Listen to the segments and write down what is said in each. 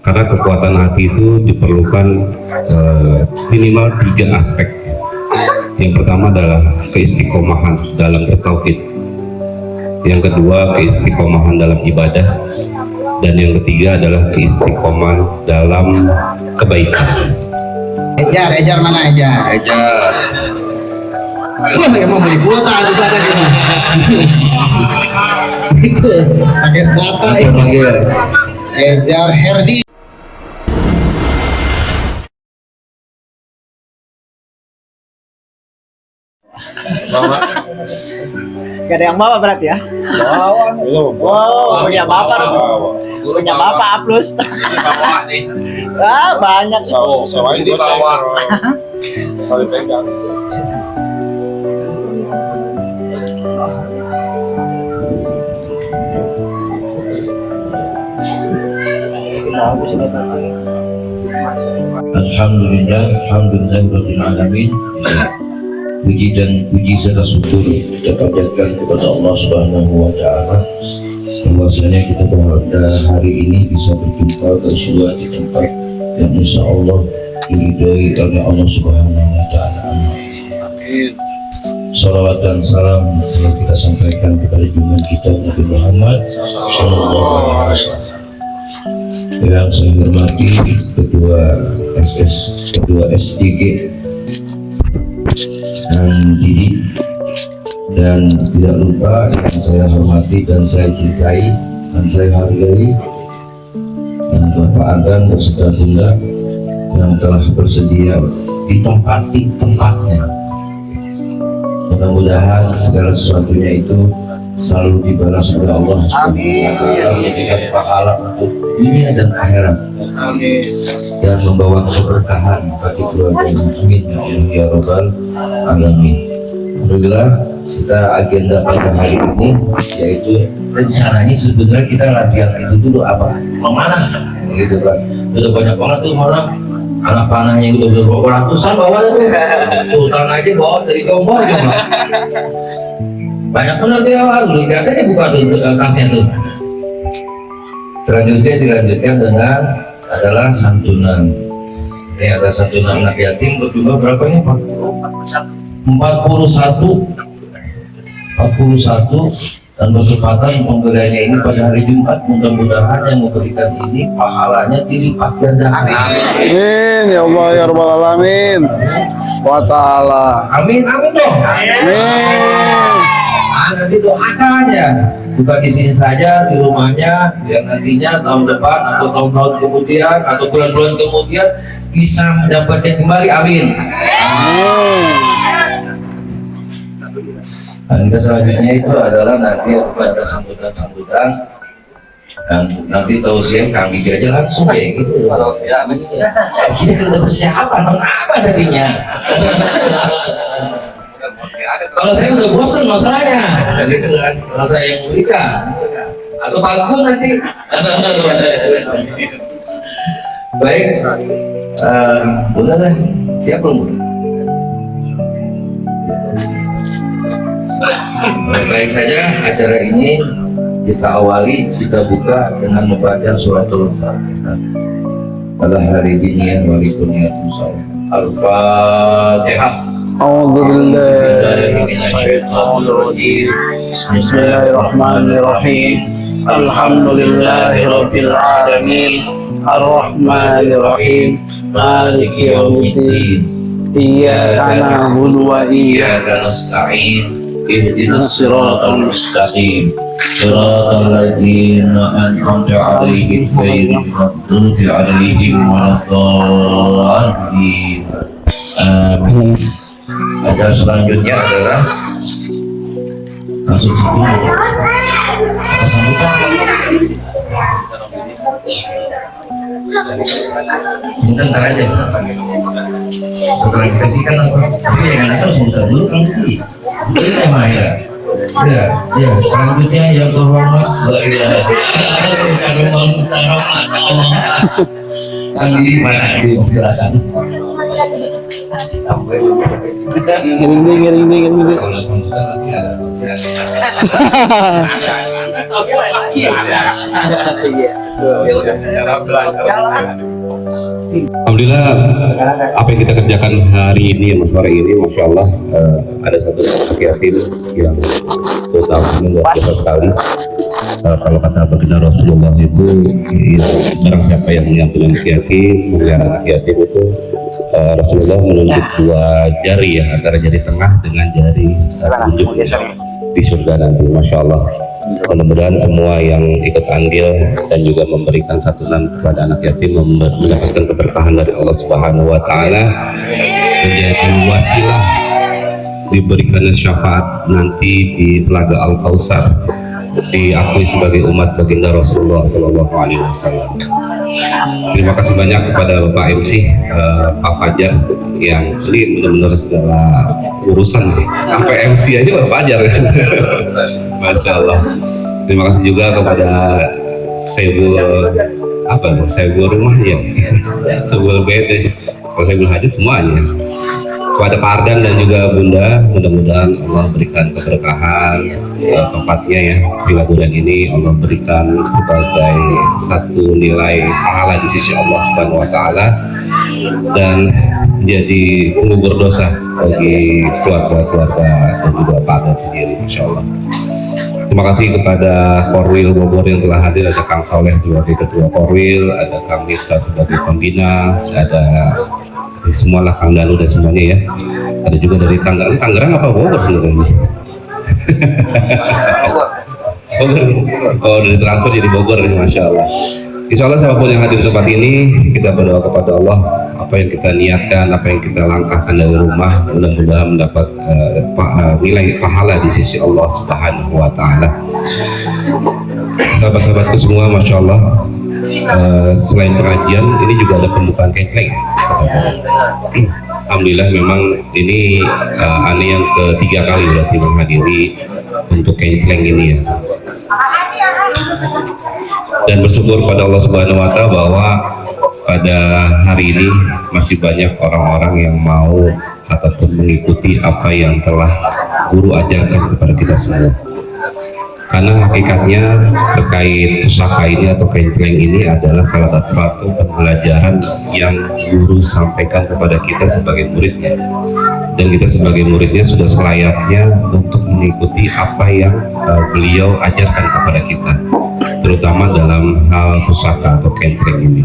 Karena kekuatan hati itu diperlukan minimal 3 aspek. Yang pertama adalah keistiqomahan dalam bertauhid, yang kedua keistiqomahan dalam ibadah, dan yang ketiga adalah keistiqomahan dalam kebaikan. Ejar mana Ejar? Wah, emang beli kuota juga ada ini. Paket data ini. Ejar Herdi. Gak ada yang bawa berarti ya? Bawa. Wow, punya bapak. Punya bapak A+. Bawa nih. Ah, banyak. Sewa ini bawa. Kali pegang. Alhamdulillah, alhamdulillahirabbil alamin. Puji dan puji serta syukur kita panjatkan kepada Allah Subhanahu wa taala bahwasanya kita pada hari ini bisa berjumpa bersua di tempat yang insya Allah diridhoi oleh Allah Subhanahu wa taala. Amin. Salawat dan salam telah kita sampaikan kepada junjungan kita Nabi Muhammad sallallahu alaihi wasallam. Yang saya hormati Ketua SS, Ketua SDG dan Didi, dan tidak lupa yang saya hormati dan saya cintai dan saya hargai, dan Bapak Adnan beserta Bunda yang telah bersedia ditempati tempatnya. Mudah-mudahan segala sesuatunya itu selalu dibalas oleh Allah. Amin. Memberikan pahala untuk dunia dan akhirat. Amin. Dan membawa keberkahan bagi keluarga. Amin ya Allah ya Rabbal alamin. Alhamdulillah, kita agenda pada hari ini yaitu rencananya sebenarnya kita latihan itu dulu apa? Memanah, gitu kan. Udah banyak banget tuh malah anak panahnya udah berapa ratusan bawa tuh. Sultan aja bawa dari Jombor coba. Banyak benar dia lalu katanya buka tuh tasnya tuh. Selanjutnya dilanjutkan dengan adalah santunan. Ini ada santunan anak yatim berjumlah berapa ini Pak? 41 dan berkepatan pemberiannya ini pada hari Jumat. Mudah-mudahan yang memberikan ini pahalanya dilipat gandakan. Amin ya Allah ya Rabbal alamin. Wa ta'ala. Amin amin dong. Amin. Nanti doakan ya, bukan di sini saja, di rumahnya, biar nantinya tahun depan atau tahun-tahun kemudian atau bulan-bulan kemudian bisa mendapatkan kembali. Amin. Nah, kita selanjutnya itu adalah nanti ada sambutan-sambutan, dan nanti tausiah kami aja langsung ya gitu. Kita udah persiapan apa tadinya. Kalau saya udah bosan masalahnya, gitu kan. Kalau saya yang memberikan, atau bangku nanti. Baik, Bunda lah, siap belum? Baik saja, acara ini kita awali, kita buka dengan membaca suratul Fatihah. Pada hari dunia walaikunya Al-Fatihah. Bismillahirrahmanirrahim. Alhamdulillahirabbil alamin. Arrahmanirrahim. Maliki yaumiddin. Iyyaka na'budu wa iyyaka nasta'in. Ihdinas siratal mustaqim. Siratal ladzina an'amta 'alaihim ghairil maghdubi 'alaihim waladdallin. Amin. Acara selanjutnya adalah langsung bentar aja. Setelah kita kasihkan apa? Tapi yang ada harus bentar dulu kan jadi. Ini tema ya. Ya, selanjutnya yang terhormat Mbak Ida. Kang di mana sih? Silakan. Ngiring. Kalau sambutan nanti ada Iya. Alhamdulillah, apa yang kita kerjakan hari ini, sore ini, masya Allah, ada satu anak yatim yang terutama luar biasa sekali. Kalau kata baginda Rasulullah itu barang siapa yang menyampaikan anak yatim, memelihara anak yatim itu Rasulullah menunjuk dua jari ya, antara jari tengah dengan jari telunjuk di surga nanti, masya Allah. Mudah-mudahan semua yang ikut andil dan juga memberikan santunan kepada anak yatim mendapatkan keberkahan dari Allah Subhanahu wa taala, menjadi wasilah diberikan syafaat nanti di telaga Al-Kautsar, diakui sebagai umat baginda Rasulullah Sallallahu Alaihi Wasallam. Terima kasih banyak kepada Bapak MC Pak Fajar yang ini benar-benar segala urusan sampai MC aja Pak Fajar. Masya Allah. Terima kasih juga kepada Sebul rumahnya, Sebul BD, kalau Sebul Hajat semuanya. Kepada Pak Ardan dan juga Bunda, mudah-mudahan Allah berikan keberkahan tempatnya ya, Villa Durian ini Allah berikan sebagai satu nilai pahala di sisi Allah Subhanahu wa taala dan menjadi pengubur dosa bagi keluarga-keluarga dan juga Pak Ardan sendiri, insya Allah. Terima kasih kepada Korwil Bogor yang telah hadir, ada Kang Soleh sebagai Ketua Korwil, ada Kang Miftah sebagai Pembina, ada semualah Kang Danu dan semuanya ya. Ada juga dari Tangerang apa Bogor sebenarnya? Oh dari transfer jadi Bogor nih, masya Allah. Insya Allah siapapun yang hadir di tempat ini, kita berdoa kepada Allah, apa yang kita niatkan, apa yang kita langkahkan dari rumah, mudah-mudahan mendapat nilai pahala di sisi Allah Subhanahu wa taala. Sahabat-sahabatku semua, masya Allah, selain pengajian ini juga ada pembukaan kenceleng. Alhamdulillah, memang ini aneh yang ketiga kali berarti menghadiri untuk kenceleng ini ya. Dan bersyukur pada Allah Subhanahu wa taala bahwa pada hari ini masih banyak orang-orang yang mau ataupun mengikuti apa yang telah guru ajarkan kepada kita semua. Karena hakikatnya terkait pusaka ini atau kenceleng ini adalah salah satu pembelajaran yang guru sampaikan kepada kita sebagai muridnya, dan kita sebagai muridnya sudah selayaknya untuk mengikuti apa yang beliau ajarkan kepada kita, terutama dalam hal pusaka atau kenceleng ini.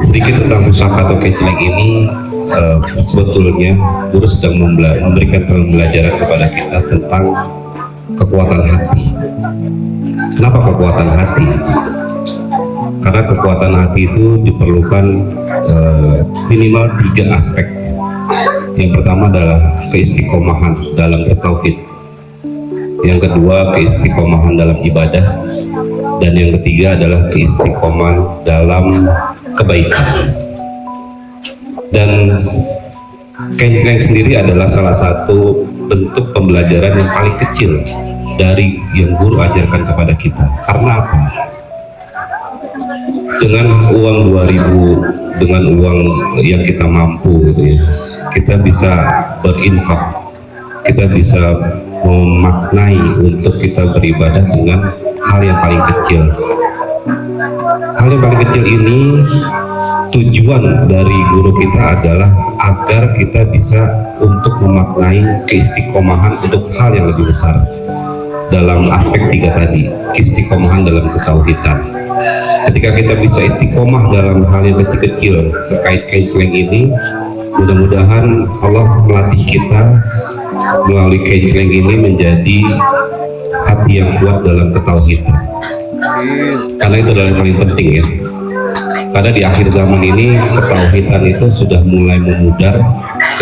Sedikit tentang pusaka atau kenceleng ini, sebetulnya guru sedang memberikan pembelajaran kepada kita tentang kekuatan hati. Kenapa kekuatan hati? Karena kekuatan hati itu diperlukan minimal 3 aspek. Yang pertama adalah keistiqomahan dalam bertauhid, yang kedua keistiqomahan dalam ibadah, dan yang ketiga adalah keistiqomahan dalam kebaikan. Dan kenceleng sendiri adalah salah satu bentuk pembelajaran yang paling kecil dari yang guru ajarkan kepada kita. Karena apa? Dengan uang 2000, dengan uang yang kita mampu gitu ya, kita bisa berinfak, kita bisa memaknai untuk kita beribadah dengan hal yang paling kecil. Hal yang paling kecil ini tujuan dari guru kita adalah agar kita bisa untuk memaknai keistiqomahan untuk hal yang lebih besar dalam aspek 3 tadi, keistiqomahan dalam ketauhidan. Ketika kita bisa istiqomah dalam hal yang kecil-kecil terkait kenceleng ini, mudah-mudahan Allah melatih kita melalui kenceleng ini menjadi hati yang kuat dalam ketauhidan. Karena itu adalah yang paling penting ya. Karena di akhir zaman ini ketauhidan itu sudah mulai memudar,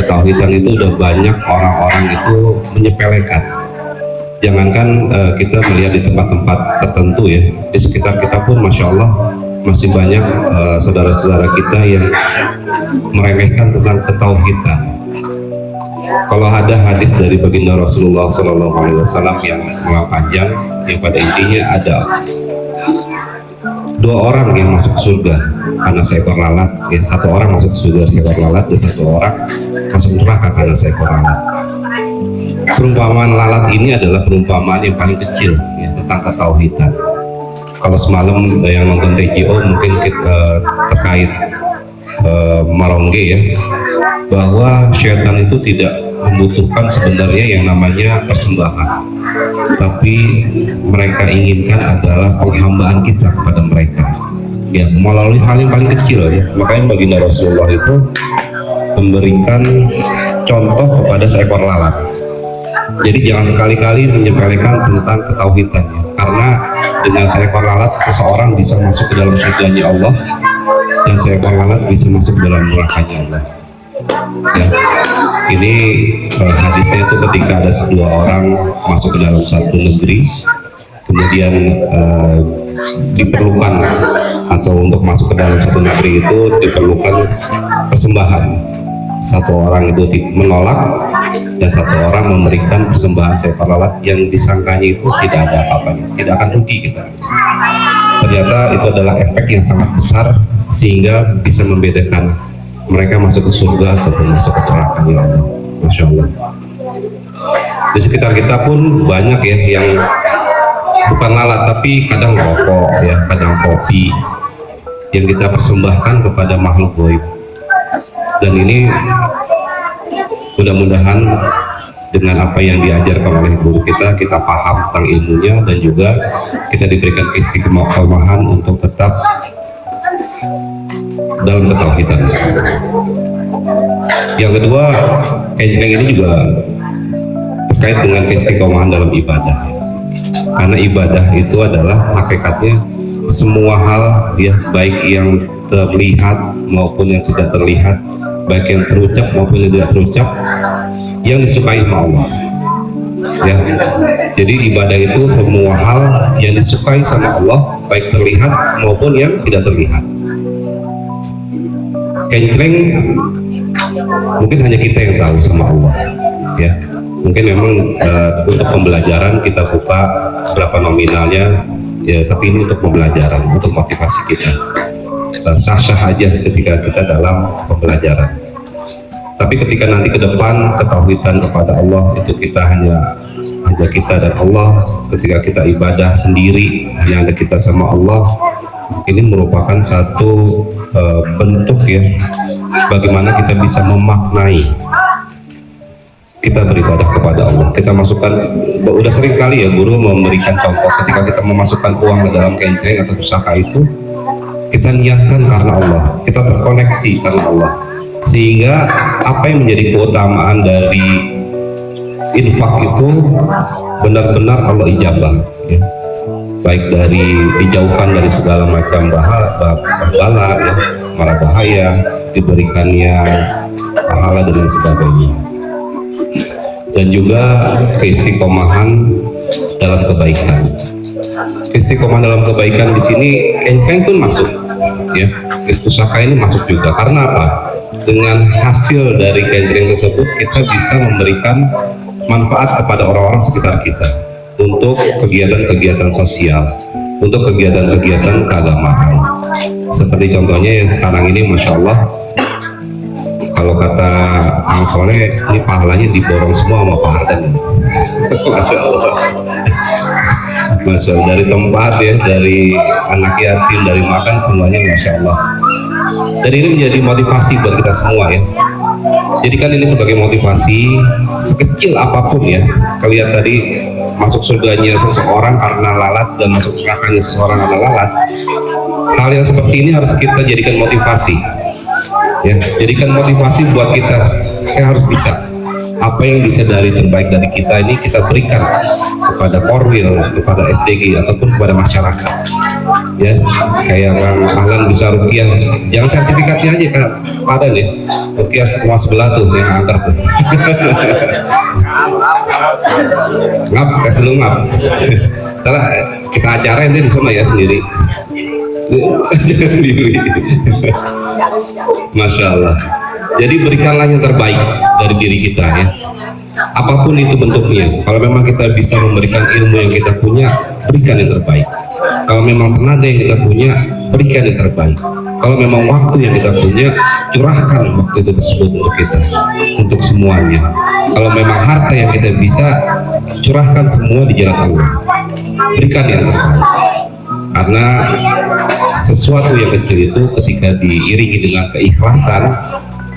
ketauhidan itu udah banyak orang-orang itu menyepelekan. Jangankan kita melihat di tempat-tempat tertentu ya, di sekitar kita pun masya Allah masih banyak saudara-saudara kita yang meremehkan tentang ketauhidan. Kalau ada hadis dari baginda Rasulullah SAW yang panjang, yang pada intinya ada 2 orang yang masuk surga karena seekor lalat, ya 1 orang masuk surga seekor lalat dan 1 orang masuk neraka karena seekor lalat. Perumpamaan lalat ini adalah perumpamaan yang paling kecil ya, tentang ketauhidan. kalau semalam yang nonton TGO mungkin kita terkait Marongge ya, bahwa syaitan itu tidak membutuhkan sebenarnya yang namanya persembahan, tapi mereka inginkan adalah penghambaan kita kepada mereka ya, melalui hal yang paling kecil ya. Makanya baginda Rasulullah itu memberikan contoh kepada seekor lalat. Jadi jangan sekali-kali menyepelekan tentang ketauhidannya, karena dengan seekor lalat seseorang bisa masuk ke dalam surganya Allah, dan seekor lalat bisa masuk ke dalam nerakanya Allah ya. Ini hadisnya itu ketika ada dua orang masuk ke dalam satu negeri, kemudian diperlukan atau untuk masuk ke dalam satu negeri itu diperlukan persembahan. Satu orang itu menolak dan satu orang memberikan persembahan seekor lalat yang disangkanya itu tidak ada apa-apanya, tidak akan rugi kita. Ternyata itu adalah efek yang sangat besar sehingga bisa membedakan mereka masuk ke surga ataupun masuk ke neraka ya Allah. Masya Allah. Di sekitar kita pun banyak ya yang bukan lalat tapi kadang rokok ya, kadang kopi yang kita persembahkan kepada makhluk gaib. Dan ini mudah-mudahan dengan apa yang diajarkan oleh guru kita paham tentang ilmunya, dan juga kita diberikan istiqomahan untuk tetap dalam ketauhidan. Yang kedua, kenceng ini juga terkait dengan istiqomahan dalam ibadah, karena ibadah itu adalah hakikatnya semua hal ya, baik yang terlihat maupun yang tidak terlihat, baik yang terucap maupun yang tidak terucap, yang disukai sama Allah ya. Jadi ibadah itu semua hal yang disukai sama Allah, baik terlihat maupun yang tidak terlihat. Kenceng mungkin hanya kita yang tahu sama Allah ya. Mungkin memang untuk pembelajaran kita buka berapa nominalnya ya, tapi ini untuk pembelajaran, untuk motivasi kita. Sah-sah aja ketika kita dalam pembelajaran. Tapi ketika nanti ke depan ketauhidan kepada Allah itu kita hanya kita dan Allah, ketika kita ibadah sendiri hanya ada kita sama Allah, ini merupakan satu bentuk ya bagaimana kita bisa memaknai kita beribadah kepada Allah. Kita masukkan, udah sering kali ya guru memberikan contoh ketika kita memasukkan uang ke dalam kenceng atau pusaka itu, kita niatkan karena Allah, kita terkoneksi karena Allah, sehingga apa yang menjadi keutamaan dari infak itu benar-benar Allah ijabah ya. Baik dari dijauhkan dari segala macam bala ya, mara bahaya, diberikannya pahala dan sebagainya, dan juga keistiqomahan dalam kebaikan. Istiqomah dalam kebaikan di sini kenceng pun masuk ya, pusaka ini masuk juga. Karena apa? Dengan hasil dari kenceng tersebut kita bisa memberikan manfaat kepada orang-orang sekitar kita untuk kegiatan-kegiatan sosial, untuk kegiatan-kegiatan keagamaan. Seperti contohnya yang sekarang ini, masya Allah, kalau kata Kang Soleh, ini pahalanya diborong semua sama Pak Ardan. Masya Allah. Masya Allah, dari tempat ya, dari anak yatim, dari makan, semuanya Masya Allah. Dan ini menjadi motivasi buat kita semua ya. Jadikan ini sebagai motivasi sekecil apapun ya. Kalian tadi masuk surganya seseorang karena lalat dan masuk nerakanya seseorang karena lalat. Hal yang seperti ini harus kita jadikan motivasi ya. Jadikan motivasi buat kita. Saya harus bisa. Apa yang bisa dari terbaik dari kita ini kita berikan kepada Korwil, kepada SDG ataupun kepada masyarakat ya. Kayak Kang Ahlan bisa rukiah, jangan sertifikatnya aja Kak ada nih rukiah semua sebelah tuh yang antar tuh. Ngap, kasih lu ngap. Setelah kita acara ini di sana ya sendiri. Jangan sendiri. Masya Allah. Jadi berikanlah yang terbaik dari diri kita ya. Apapun itu bentuknya. Kalau memang kita bisa memberikan ilmu yang kita punya, berikan yang terbaik. Kalau memang tenaga yang kita punya, berikan yang terbaik. Kalau memang waktu yang kita punya, curahkan waktu itu tersebut untuk kita, untuk semuanya. Kalau memang harta yang kita bisa, curahkan semua di jalan Allah. Berikan yang terbaik. karena sesuatu yang kecil itu ketika diiringi dengan keikhlasan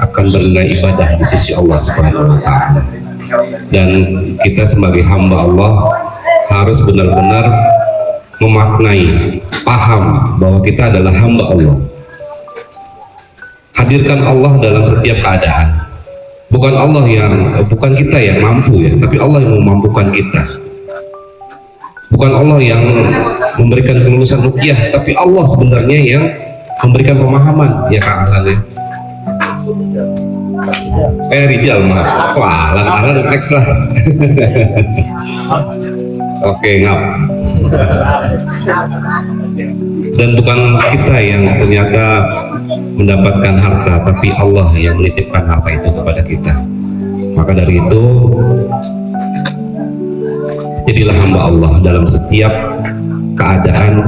akan bernilai ibadah di sisi Allah Subhanahu wa Ta'ala. Dan kita sebagai hamba Allah harus benar-benar memaknai, paham bahwa kita adalah hamba Allah. Hadirkan Allah dalam setiap keadaan. Bukan kita yang mampu ya, tapi Allah yang memampukan kita. Bukan Allah yang memberikan kelulusan ruqyah, tapi Allah sebenarnya yang memberikan pemahaman. Ya Kak Hasan ya. Rijal mah. Wah, lan-lan next lah. Oke, ngap. Dan bukan kita yang ternyata mendapatkan harta, tapi Allah yang menitipkan harta itu kepada kita. Maka dari itu, jadilah hamba Allah dalam setiap keadaan,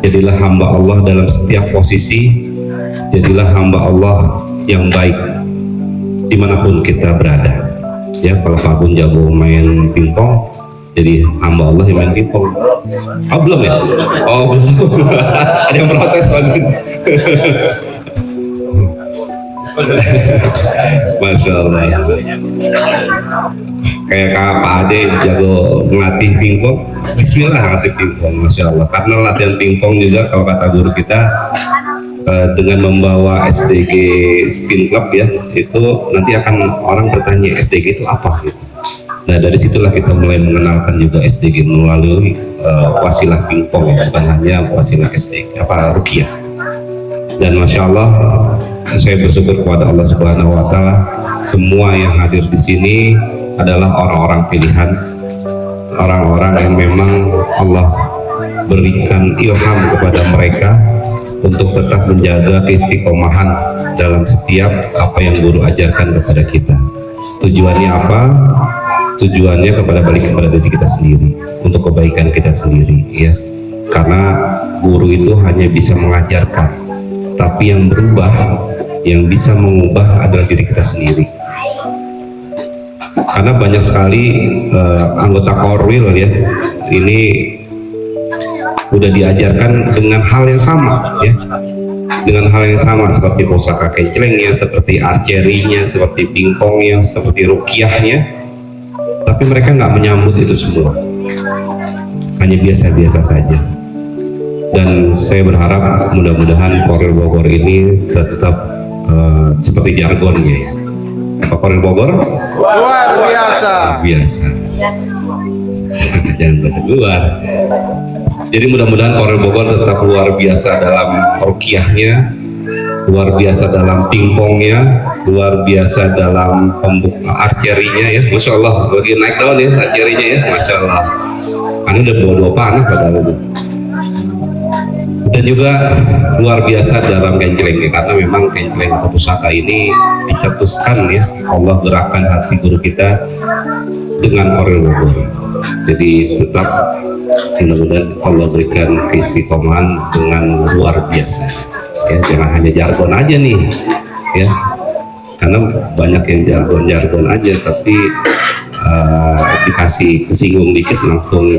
jadilah hamba Allah dalam setiap posisi, jadilah hamba Allah yang baik dimanapun kita berada. Ya, kalau Pak Bun jago main pingpong, jadi hamba Allah yang main pingpong. Oh belum ya? Oh belum. Ada yang protes Pak Bun. Masya Allah. Kayak Pak Ade jago ngelatih pingpong. Bismillah ngelatih pingpong, Masya Allah. Karena latihan pingpong juga kalau kata guru kita, dengan membawa SDG Spin Club ya, itu nanti akan orang bertanya SDG itu apa gitu. Nah dari situlah kita mulai mengenalkan juga SDG melalui wasilah pingpong ya, bukan hanya wasilah SDG ruqyah. Dan Masya Allah, saya bersyukur kepada Allah Subhanahu wa Ta'ala, semua yang hadir di sini adalah orang-orang pilihan, orang-orang yang memang Allah berikan ilham kepada mereka untuk tetap menjaga keistiqomahan dalam setiap apa yang guru ajarkan kepada kita. Tujuannya apa? Tujuannya balik kepada diri kita sendiri, untuk kebaikan kita sendiri ya. Karena guru itu hanya bisa mengajarkan, tapi yang berubah, yang bisa mengubah adalah diri kita sendiri. Karena banyak sekali anggota Korwil ya, ini udah diajarkan dengan hal yang sama ya, dengan hal yang sama seperti pusaka kencelengnya, seperti archery-nya, seperti pingpongnya, seperti ruqyahnya, tapi mereka nggak menyambut itu semua, hanya biasa-biasa saja. Dan saya berharap mudah-mudahan Korwil Bogor ini tetap seperti jargonnya ya. Apa Korwil Bogor? Luar biasa. Biasa. Jangan bahasa luar. Jadi mudah-mudahan Korwil Bogor tetap luar biasa dalam ruqyahnya, luar biasa dalam pingpongnya, luar biasa dalam archery-nya ya. Masya Allah, lagi naik daun ya archery-nya ya. Masya Allah. Karena udah bawa 2 panah padahal itu. Dan juga luar biasa dalam kencelengnya, karena memang kenceleng atau pusaka ini dicetuskan ya, Allah gerakkan hati guru kita dengan Korwil Bogor. Jadi tetap mudah-mudahan Allah berikan keistiqomahan dengan luar biasa ya, jangan hanya jargon aja nih ya, karena banyak yang jargon aja tapi dikasih kesinggung dikit langsung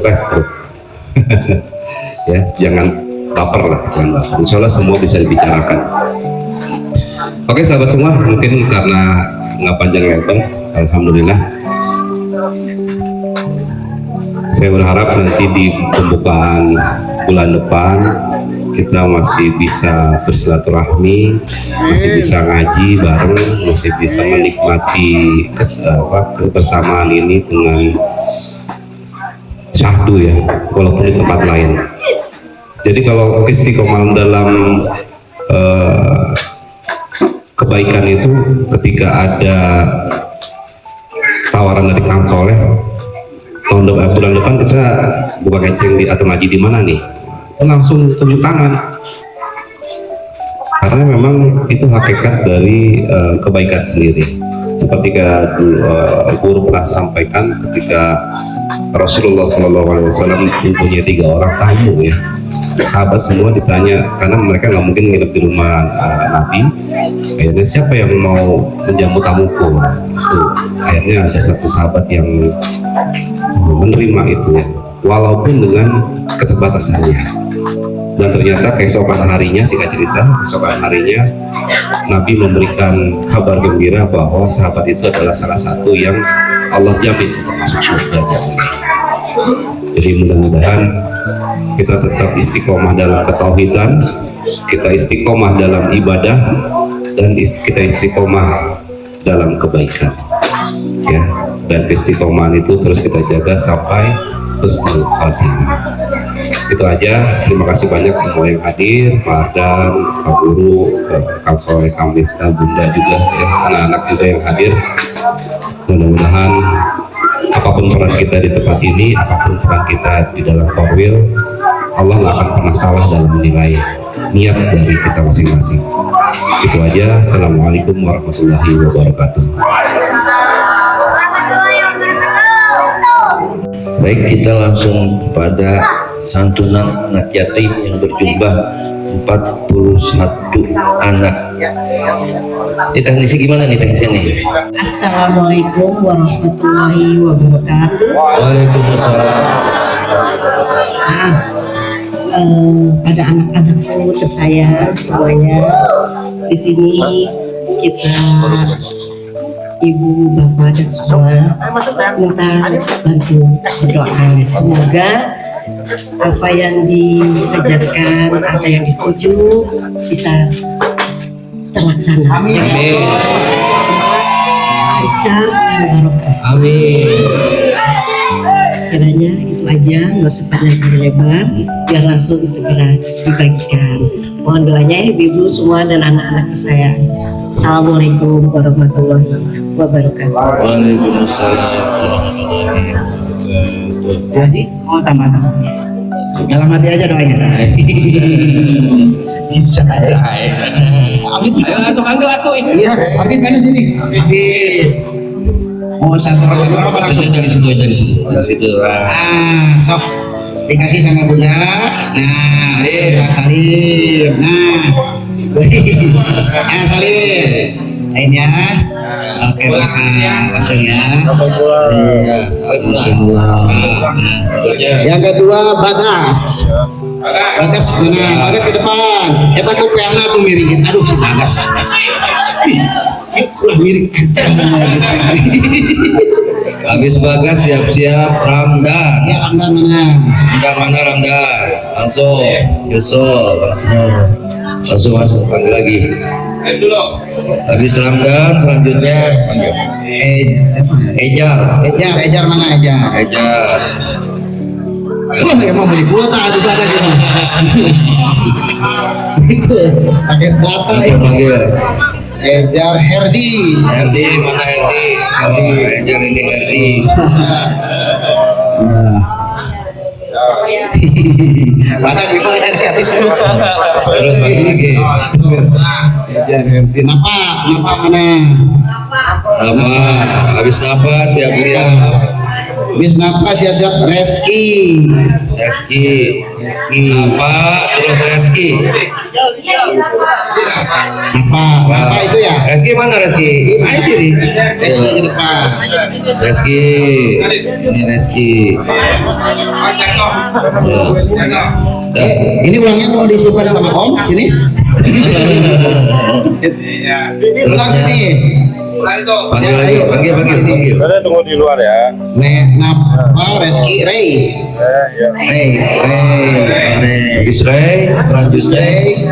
ya, jangan baper lah, jangan baper. Insya Allah semua bisa dibicarakan. Oke sahabat semua, mungkin karena nggak panjang lebar, alhamdulillah saya berharap nanti di pembukaan bulan depan kita masih bisa bersilaturahmi, masih bisa ngaji bareng, masih bisa menikmati kebersamaan ini dengan syahdu ya, walaupun di tempat lain. Jadi kalau istiqomah dalam kebaikan itu, ketika ada tawaran dari Kang Soleh, bulan depan kita buka kenceng atau ngaji di mana nih, langsung tunjuk tangan, karena memang itu hakikat dari kebaikan sendiri. Seperti guru pernah sampaikan ketika Rasulullah SAW mempunyai 3 orang tamu ya, sahabat semua ditanya, karena mereka nggak mungkin nginep di rumah Nabi. Akhirnya siapa yang mau menjamu tamuku? Akhirnya ada satu sahabat yang menerima itu ya, walaupun dengan keterbatasannya. Dan ternyata keesokan harinya, singkat cerita, keesokan harinya Nabi memberikan kabar gembira bahwa sahabat itu adalah salah satu yang Allah jamin untuk masuk surga. Jadi mudah-mudahan kita tetap istiqomah dalam ketauhidan, kita istiqomah dalam ibadah, dan kita istiqomah dalam kebaikan, ya. Dan istiqomahan itu terus kita jaga sampai husnul khatimah. Itu aja. Terima kasih banyak semua yang hadir, Pak Ardan, Pak Guru, Kang Soleh, Kang Miftah, Bunda juga, ya, anak-anak juga yang hadir. Mudah-mudahan apapun peran kita di tempat ini, apapun peran kita di dalam Korwil, Allah nggak akan pernah salah dalam menilai niat dari kita masing-masing. Itu aja. Assalamualaikum warahmatullahi wabarakatuh. Baik, kita langsung pada santunan anak yatim yang berjumlah 41 anak. Ini teknisi gimana nih teknisnya nih? Assalamualaikum warahmatullahi wabarakatuh. Waalaikumsalam. Pada anak-anakku tersayang semuanya, di sini kita ibu, bapak dan semua minta bantu berdoa. Semoga apa yang diajarkan, apa yang dituju bisa terlaksana. Amin. Lancar dan barokah. Amin. Kiranya itu aja, nggak usah panjang lebar, biar langsung segera dibagikan. Mohon doanya ibu-ibu semua dan anak-anak saya. Assalamualaikum warahmatullahi wabarakatuh. Waalaikumsalam warahmatullahi wabarakatuh. Jadi mau tambah dalam hati aja doanya. Bisa ya. Amin. Ayo atuh ini. Iya, Amin mana sini? Amin. Mau satu orang apa langsung? Dari situ. Sok dikasih sama bunda. Nah, salim. Nah, salim. Lainnya. Oke, langsung ya. Yang kedua Bagas. Bagas mana? Bagas ke depan. Kita ke perna tuh miring. Aduh si Bagas. Ulah miring. Habis Bagas siap-siap Ramdan. Ya Ramdan mana? Ramdan? Langsung Yusuf langsung masuk panggil lagi. Habis Ramdan selanjutnya panggil Ejar mana Ejar? Wah, emang beli kuota juga ada gitu. Pakai data langsung panggil Ejar Herdi. Mana Herdi? Oh, Ejar ini Herdi. Nah. Mana gimana Herdi? Terus panggil lagi. Ejar Herdi. Napa mana? Habis napa siap-siap. Bis nafas siap-siap Reski. Napa terus Reski. Apa itu ya? Reski mana Reski? Main diri. Reski ke depan. Reski. Ini Reski. Ya. Ini uangnya mau disimpan sama Om sini. Ulang sini. Panggil. Kita tunggu di luar ya. Napa Reski Ray. Habis Ray, selanjutnya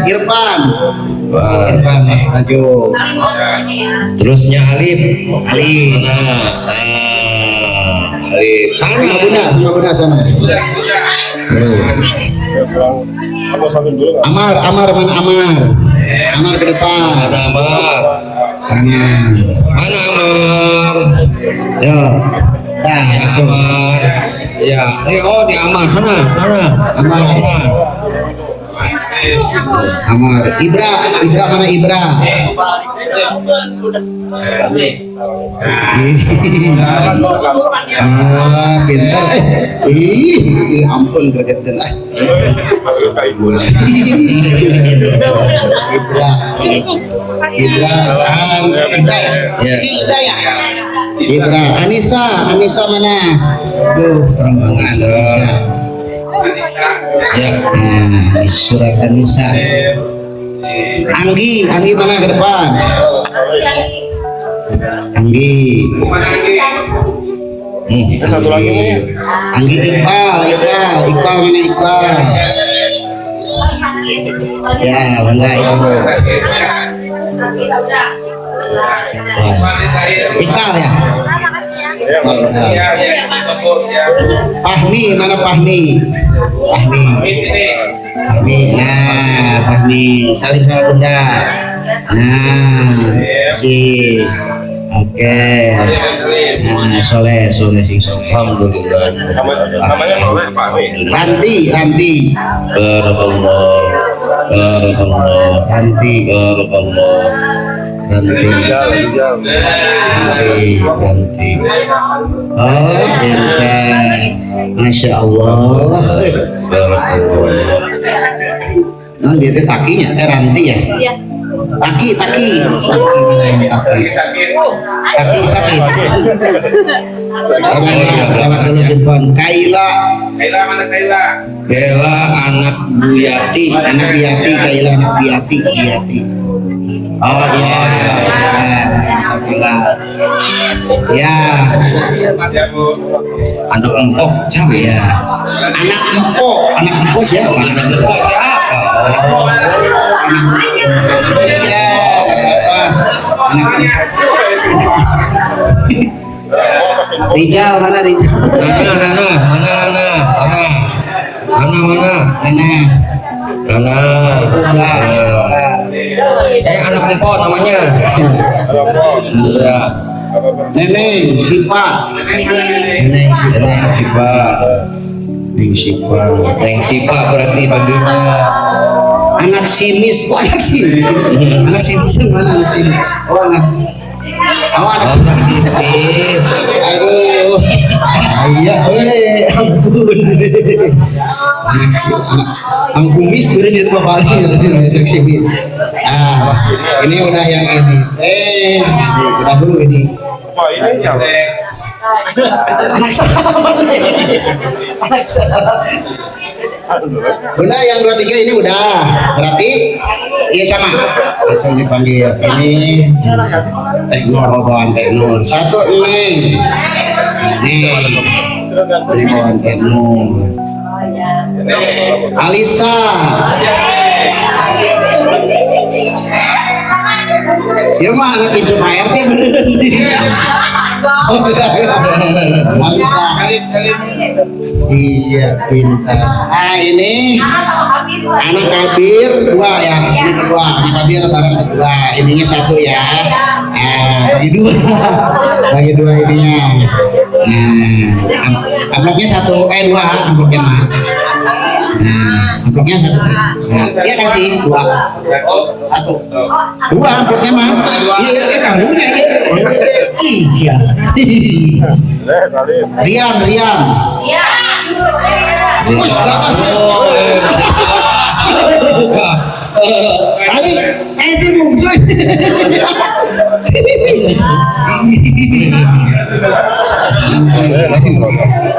Irfan. Wah. Maju. Terusnya Alif. Mana? Alif. Sama bunda sana. Apa sambil dulu nggak? Amar mana Amar? Amar ke depan. Ada Amar. Mana Amar? Yo. Dah, langsung. Amar. Ya, di Amar sana. Amar. Ibra mana Ibra? Pintar. Ampun gregetan lah. Ibra ya. Ibra. Anissa mana? Duh, Anissa. Ya. Nah, di surat An-Nisa. Anggi mana ke depan? Anggi. Satu lagi nih. Anggi Iqbal mana Iqbal? Ya, bangga Iqbal. Iqbal ya. Fahmi mana Fahmi? Nah Fahmi saling sama bunda. Nah si oke. Nah soleh sing soleh. Alhamdulillah. Namanya Soleh Pak Wi. Ranti Barakallah. Ranti Rijal. Oh pintar, masya Allah. Barakallah. Nah dia teh takinya Ranti ya. Taki sakit. Lewat dulu jempol. Kaila Bella anak Buyati. Kaila anak Biyati. Oh iya. Ya. Anak empok siapa ya? Anak empok siapa? Anak empok siapa? Oh. Ya. Rijal mana Rijal? Nana. Anak empok namanya. Iya. Neneng Sipa. Neng Sipa berarti panggilnya. Anak simis. Anak simis mana anak simis? Anak Simis. aduh. Iya, ampun. Ang kumis sebenarnya itu bapaknya anak simis. Ini udah yang ini. Udah dulu ini. Pak ini siapa? Anak salah. Udah yang 2 3 ini udah. Berarti iya sama. Langsung dipanggil ini Teknur bawaan Teknur. 1 Neng. Ini bawaan Teknur. Alisa. Ya mah anak itu Pak RT beneran. Alisa. Iya pintar. Ini anak Kabir 2 ya. Ini kedua. Anak Kabir barang kedua. Ininya 1 ya. Bagi 2. Bagi 2 ininya. Amplopnya 1 2 amplopnya mah. Amplopnya 1. Dia kasih 2. 2 amplopnya mah. Iya karunya ya. Iya. Rian. Bos, sih muncul.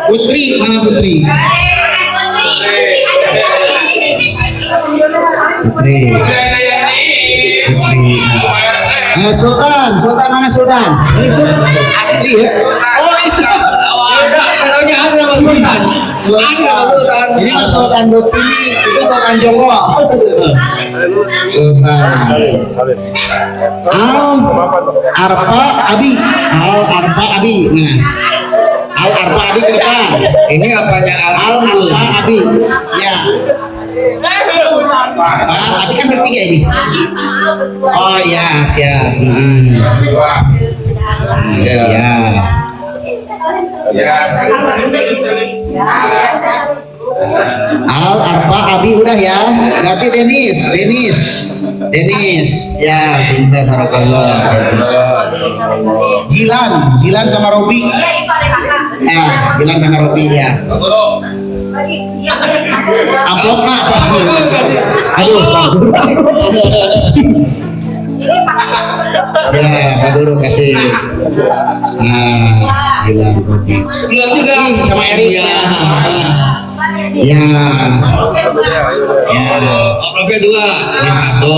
Putri, mana Putri? Sultan mana Sultan? Asli ya? Oh itu. Kalaunya ada nama Sultan. Ini Mas Sultan buat sini, itu Sultan Jonggo. Sultan. Arpa Abi. Nah. Arpa Abi ke depan. Ini apanya Arpa Abi. Ya. Abi kan bertiga ini. Oh ya, siap. Ya. Arpa Abi udah ya. Berarti Denis. Ya, pintar barakallah. Jilan sama Robi. Ya, Jilan sama Robi ya. Amplop nak apa? Aduh, Pak Guru. Ya, Pak Guru kasih. Jilan Robi. Belum juga Sama Eri ya. Ya. Ya. Oke dua, satu,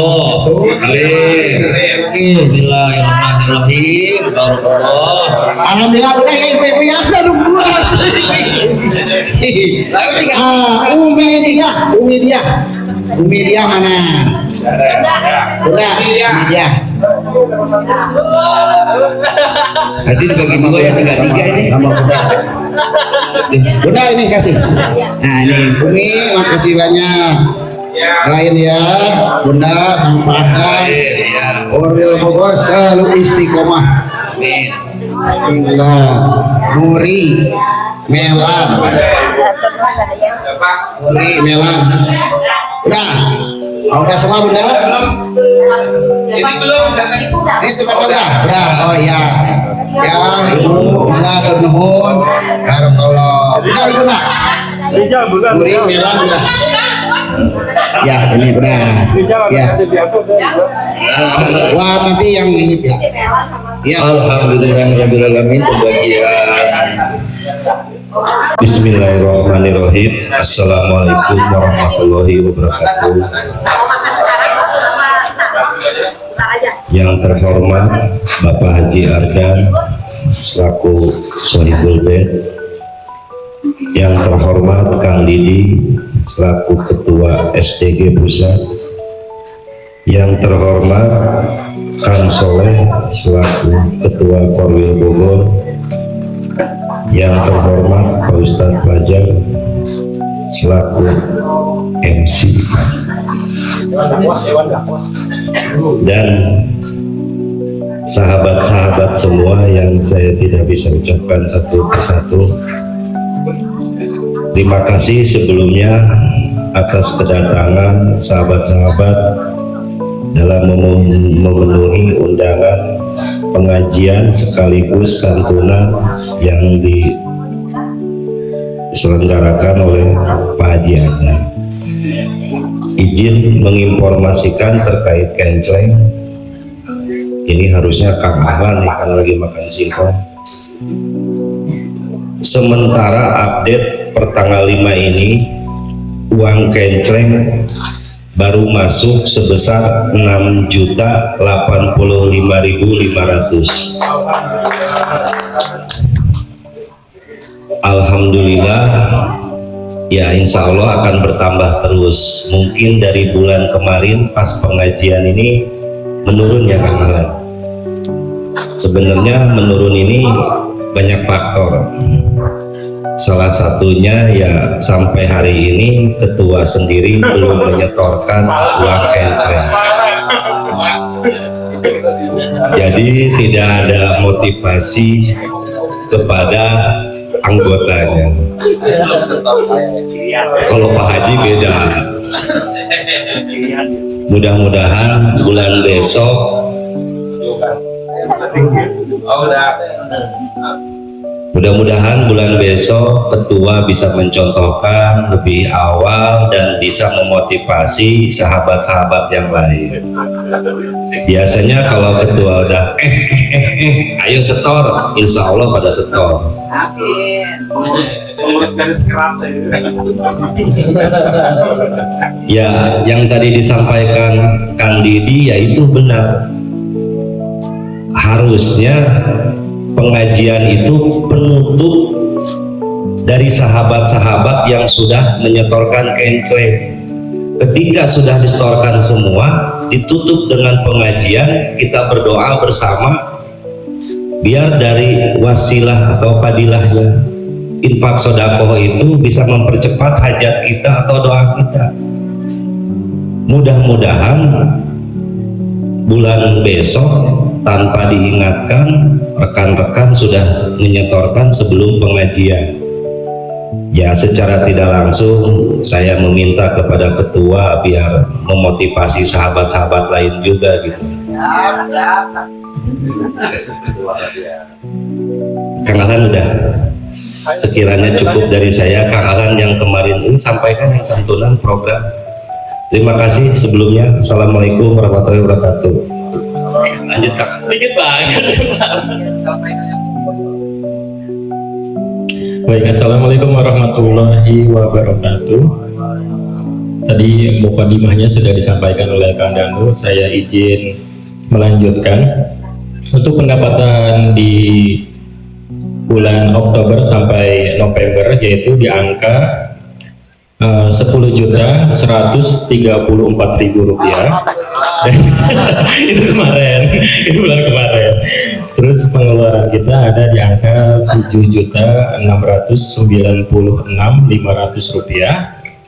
kali. Bismillahirrahmanirrahim. Barakallah. Alhamdulillah udah ya ibu-ibu ya buat. Umi dia mana? Udah, Umi dia. Nanti dibagi dua ya, tiga ini. Sama Bunda ini kasih. Nah ini Umi, makasih banyak. Doain ya, Bunda sama Pak Adam. Ya. Oril Bogor selalu istiqomah. Amin. Alhamdulillah. Nuri Melan. Nuri Melan. Udah semua Bunda? Ini belum. Ini sudah. Udah. Oh iya. Ya, Ibu, Allah nuhun. Barakallah. Udah Ibu nak. Nuri Melan udah. Ya, ini udah. Ya. Wah, nanti yang ini tidak. Ya. Alhamdulillahirrahmanirrahim. Pembagian. Bismillahirrahmanirrahim. Assalamualaikum warahmatullahi wabarakatuh. Yang terhormat Bapak Haji Ardan selaku Sohibul Bed, yang terhormat Kang Didi selaku Ketua SDG Pusat, yang terhormat Kang Soleh selaku Ketua Korwil Bogor, yang terhormat Pak Ustadz Fajar selaku MC, dan sahabat-sahabat semua yang saya tidak bisa ucapkan satu persatu. Terima kasih sebelumnya atas kedatangan sahabat-sahabat dalam memenuhi undangan pengajian sekaligus santunan yang diselenggarakan oleh Pak Haji Adam. Izin menginformasikan terkait kencleng. Ini harusnya Kang Ahlan nih karena lagi makan singkong. Sementara update per tanggal 5 ini uang kencleng baru masuk sebesar 6.085.500. Alhamdulillah, ya insya Allah akan bertambah terus. Mungkin dari bulan kemarin pas pengajian ini menurun ya Kang Ahlan. Sebenarnya menurun ini banyak faktor. Salah satunya ya sampai hari ini ketua sendiri belum menyetorkan uang kencleng. Jadi tidak ada motivasi kepada anggotanya. Kalau Pak Haji beda. Mudah-mudahan bulan besok mudah-mudahan bulan besok ketua bisa mencontohkan lebih awal dan bisa memotivasi sahabat-sahabat yang lain. Biasanya kalau ketua udah ayo setor, insya Allah pada setor. Ya, yang tadi disampaikan Kang Didi ya itu benar. Harusnya pengajian itu penutup dari sahabat-sahabat yang sudah menyetorkan kencleng. Ketika sudah disetorkan semua, ditutup dengan pengajian, kita berdoa bersama biar dari wasilah atau padilahnya infak sodakoh itu bisa mempercepat hajat kita atau doa kita. Mudah-mudahan bulan besok tanpa diingatkan rekan-rekan sudah menyetorkan sebelum pengajian. Ya secara tidak langsung saya meminta kepada ketua biar memotivasi sahabat-sahabat lain juga gitu. Kang Alan udah sekiranya cukup dari saya. Kang Alan yang kemarin ini sampaikan yang santunan program. Terima kasih sebelumnya. Assalamualaikum warahmatullahi wabarakatuh. Lanjut Kak. Sedikit banget. Baik, assalamualaikum warahmatullahi wabarakatuh. Tadi mukadimahnya sudah disampaikan oleh Kang Danu, saya izin melanjutkan. Untuk pendapatan di bulan Oktober sampai November yaitu di angka 10.134.000 rupiah. Itu kemarin, itu bulan kemarin. Terus pengeluaran kita ada di angka 7.696.500 rupiah.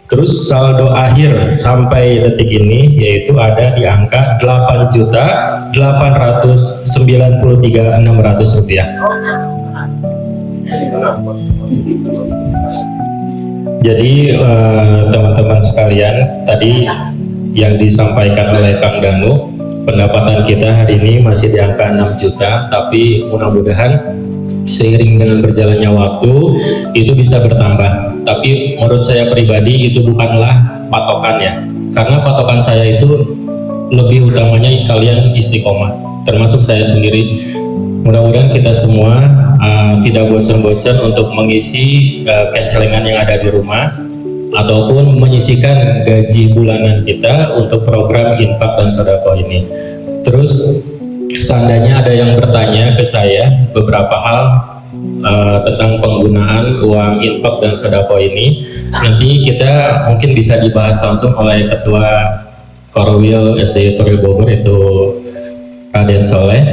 Terus saldo akhir sampai detik ini yaitu ada di angka 8.893.600 rupiah. Jadi teman-teman sekalian, tadi yang disampaikan oleh Kang Danu, pendapatan kita hari ini masih di angka 6 juta, tapi mudah-mudahan seiring dengan berjalannya waktu itu bisa bertambah. Tapi menurut saya pribadi itu bukanlah patokan ya, karena patokan saya itu lebih utamanya kalian istiqomah, termasuk saya sendiri. Mudah-mudahan kita semua tidak bosan-bosan untuk mengisi kencelengan yang ada di rumah ataupun menyisikan gaji bulanan kita untuk program infak dan sedekah ini. Terus seandainya ada yang bertanya ke saya beberapa hal tentang penggunaan uang infak dan sedekah ini, nanti kita mungkin bisa dibahas langsung oleh Ketua Korwil SDI Korwil Bogor itu Raden Soleh.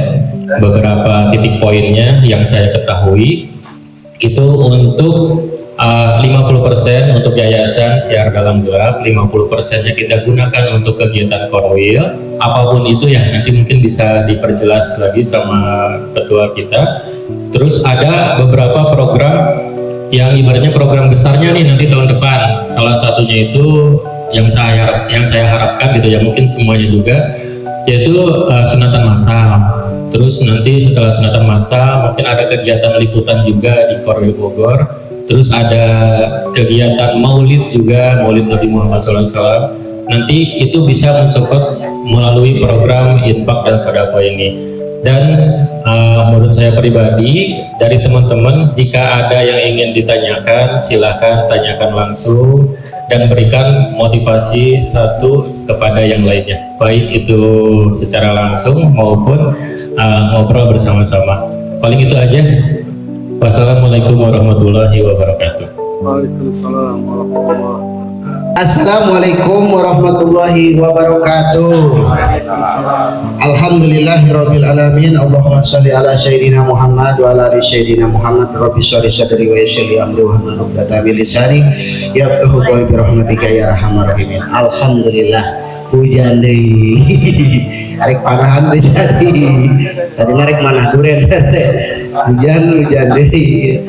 Beberapa titik poinnya yang saya ketahui itu untuk 50% untuk yayasan Siar Dalam Gelap, 50%-nya kita gunakan untuk kegiatan Korwil. Apapun itu ya nanti mungkin bisa diperjelas lagi sama ketua kita. Terus ada beberapa program yang ibaratnya program besarnya nih nanti tahun depan. Salah satunya itu yang saya harapkan gitu ya, mungkin semuanya juga, yaitu sunatan massal. Terus nanti setelah sunatan massal mungkin ada kegiatan liputan juga di Korwil Bogor. Terus ada kegiatan maulid juga, maulid Nabi Muhammad SAW. Nanti itu bisa mensupport melalui program infak dan sedekah ini. Dan menurut saya pribadi, dari teman-teman jika ada yang ingin ditanyakan, silahkan tanyakan langsung dan berikan motivasi satu kepada yang lainnya, baik itu secara langsung maupun ngobrol bersama-sama. Paling itu aja. Wassalamualaikum warahmatullahi wabarakatuh. Waalaikumsalam warahmatullahi wabarakatuh. Assalamualaikum warahmatullahi wabarakatuh. Alhamdulillahirabbil alamin. Allahumma shalli ala sayyidina Muhammad wa ala ali sayyidina Muhammad. Rabbi shrah sadri wa yassir li amri wa hlul 'uqdatam min lisani yafqahu qawli bi rahmatika ya arhamar rahimin. Alhamdulillah, hujan deui. Arek panahan teh jadi. Tadi narek manah duren teh. Hujan deui.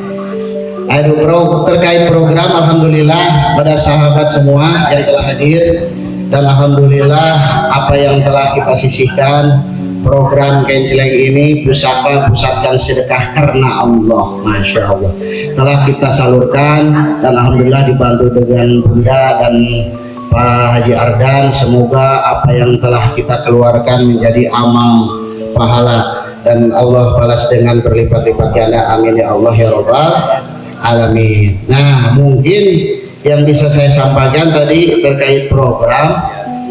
Aduh bro, terkait program alhamdulillah pada sahabat semua yang telah hadir, dan alhamdulillah apa yang telah kita sisihkan program kenceleng ini pusaka dan sedekah karena Allah, masya Allah telah kita salurkan, dan alhamdulillah dibantu dengan Bunda dan Pak Haji Ardan. Semoga apa yang telah kita keluarkan menjadi amal pahala dan Allah balas dengan berlipat-lipat ganda, amin ya Allah ya Rabbal alamin. Nah, mungkin yang bisa saya sampaikan tadi terkait program,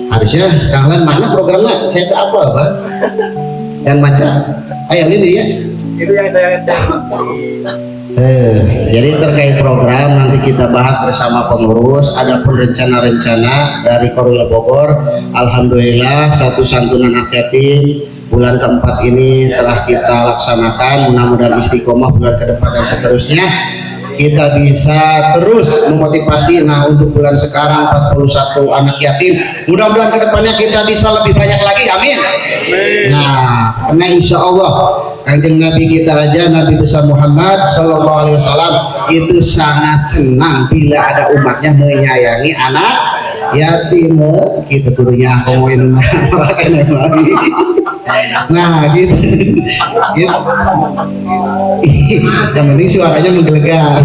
harusnya kalian mana programnya? Saya tak apa Bang? Yang macam ayo ini ya. Itu yang saya Jadi terkait program nanti kita bahas bersama pengurus. Adapun rencana-rencana dari Korwil Bogor, alhamdulillah satu santunan anak yatim bulan keempat ini telah kita laksanakan. Mudah-mudahan istiqomah bulan ke depan dan seterusnya kita bisa terus memotivasi. Nah, untuk bulan sekarang 41 anak yatim, mudah-mudahan kedepannya kita bisa lebih banyak lagi, amin. Nah, karena insya Allah Kanjeng Nabi kita aja, Nabi besar Muhammad Sallallahu Alaihi Wasallam itu sangat senang bila ada umatnya menyayangi anak yatim. Gitu gurunya ngomongin nah gitu yang penting suaranya menggelegar.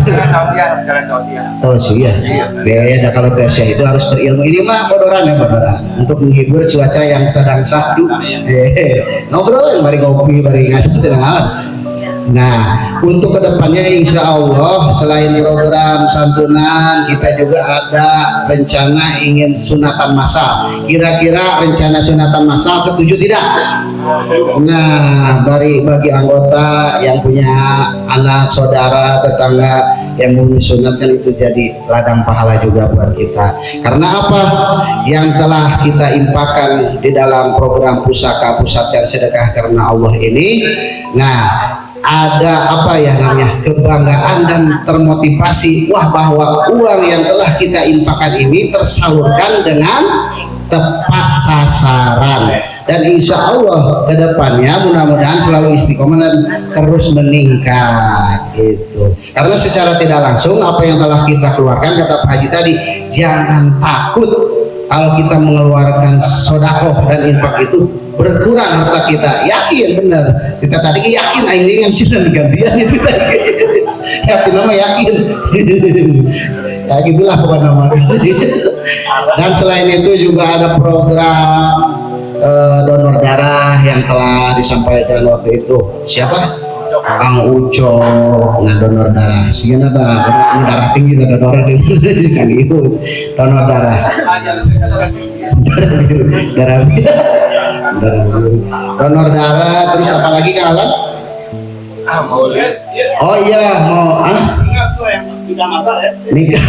Tausiah ya, kalau tausiah itu harus berilmu. Ini mah bodoran ya, bodoran untuk menghibur cuaca yang sedang syahdu. Ngobrol mari ngopi mari ngaji tenang aman. Nah, untuk kedepannya insya Allah selain program santunan, kita juga ada rencana ingin sunatan massal. Kira-kira rencana sunatan massal setuju tidak? Nah, bagi anggota yang punya anak, saudara, tetangga yang mau disunatkan, itu jadi ladang pahala juga buat kita. Karena apa? Yang telah kita infakkan di dalam program pusaka pusat dan sedekah karena Allah ini, nah ada apa ya namanya, kebanggaan dan termotivasi, wah bahwa uang yang telah kita infakkan ini tersalurkan dengan tepat sasaran, dan insya Allah kedepannya mudah-mudahan selalu istiqomah dan terus meningkat gitu. Karena secara tidak langsung apa yang telah kita keluarkan, kata Pak Haji tadi, jangan takut kalau kita mengeluarkan sodakoh dan infak itu berkurang harta kita. Yakin benar, kita tadi yakin ini yang cina gantian itu tadi. Yakin nama yakin. Ya gitulah pokoknya nama. Dan selain itu juga ada program donor darah yang telah disampaikan waktu itu. Siapa? Kang Uco. Nah, donor darah. Sehingga darah tinggi, donor darah kan itu donor darah. Darah biru. Donor darah. Terus apa lagi Kang Alan? Oh iya, mau nikah.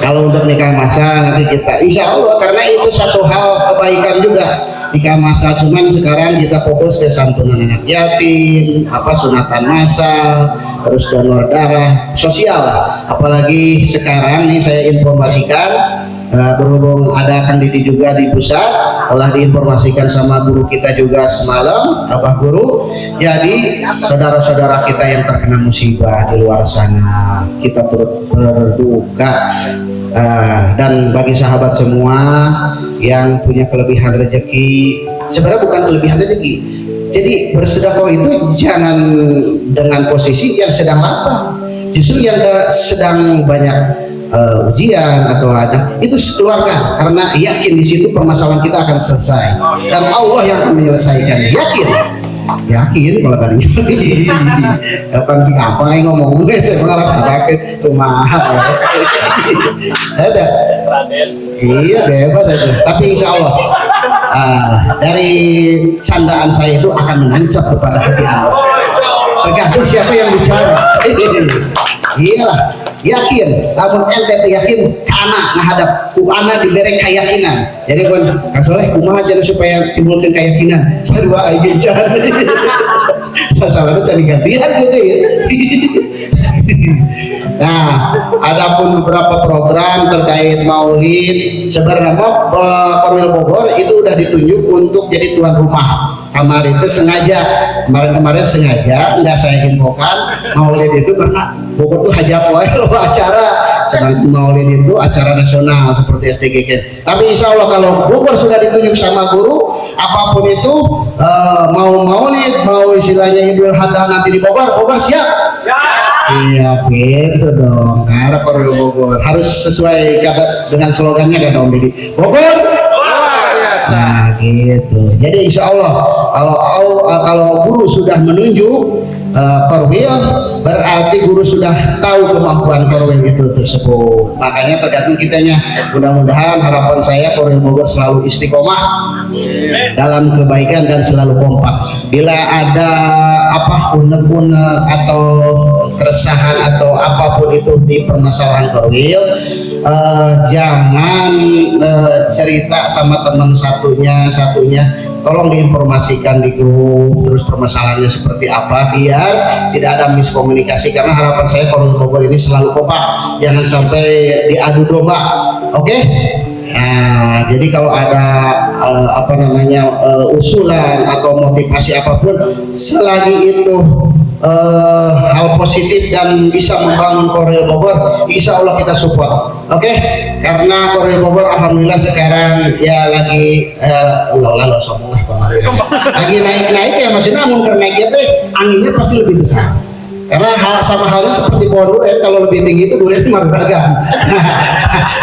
Kalau untuk nikah masal nanti kita insya Allah, karena itu satu hal kebaikan juga nikah masal. Cuman sekarang kita fokus ke santunan anak yatim, sunatan masal, terus donor darah sosial. Apalagi sekarang nih saya informasikan, berhubung ada Kang Didi juga di pusat, telah diinformasikan sama guru kita juga semalam, Abah Guru. Jadi saudara-saudara kita yang terkena musibah di luar sana, kita turut berduka. Dan bagi sahabat semua yang punya kelebihan rezeki, sebenarnya bukan kelebihan rezeki, jadi bersedekah itu jangan dengan posisi yang sedang lapang, justru yang sedang banyak ujian atau ada, itu keluarkan, karena yakin di situ permasalahan kita akan selesai dan Allah yang akan menyelesaikan. Yakin kalau tadi kapan ngapain ngomongnya, saya pengalaman pakai kumaha ada iya bebas aja, tapi insya Allah dari candaan saya itu akan menancap kepada hati Anda, tergantung siapa yang bicara. Iyalah, yakin, namun ente yakin karena menghadap anak diberi keyakinan. Jadi Kang Soleh kumaha aja supaya timbulkan keyakinan. Sarua aing jangan. Sasalana cari gantian juga ya. Nah, adapun beberapa program terkait Maulid, sebenarnya Korwil Bogor itu udah ditunjuk untuk jadi tuan rumah. Kemarin itu sengaja, kemarin sengaja nggak saya infokan Maulid itu karena Bogor tuh hajat wae loh acara. Sebenarnya Maulid itu acara nasional seperti SDGK. Tapi insya Allah kalau Bogor sudah ditunjuk sama guru, apapun itu mau Maulid, mau istilahnya Idul Adha nanti di Bogor siap. Siap gitu dong. Karena Korwil Bogor harus sesuai dengan slogannya kan Om Didi. Bogor. Nah gitu. Jadi insya Allah kalau guru sudah menunjuk Korwil, berarti guru sudah tahu kemampuan Korwil itu tersebut. Makanya tergantung kitanya. Mudah-mudahan harapan saya Korwil Bogor selalu istiqomah dalam kebaikan dan selalu kompak. Bila ada unek-unek atau keresahan atau apapun itu di permasalahan Korwil, jangan cerita sama teman satunya, tolong diinformasikan di grup terus permasalahannya seperti apa, biar tidak ada miskomunikasi. Karena harapan saya Korwil Bogor ini selalu kompak, jangan sampai diadu domba. Oke? Nah, jadi kalau ada usulan atau motivasi apapun, selagi itu hal positif dan bisa membangun Korwil Bogor, insya Allah kita support. Oke? Karena Korwil Bogor alhamdulillah sekarang ya lagi lagi naik ya, masih namun karena kita anginnya pasti lebih besar. Karena sama halnya seperti pohon durian, kalau lebih tinggi itu durian beragam.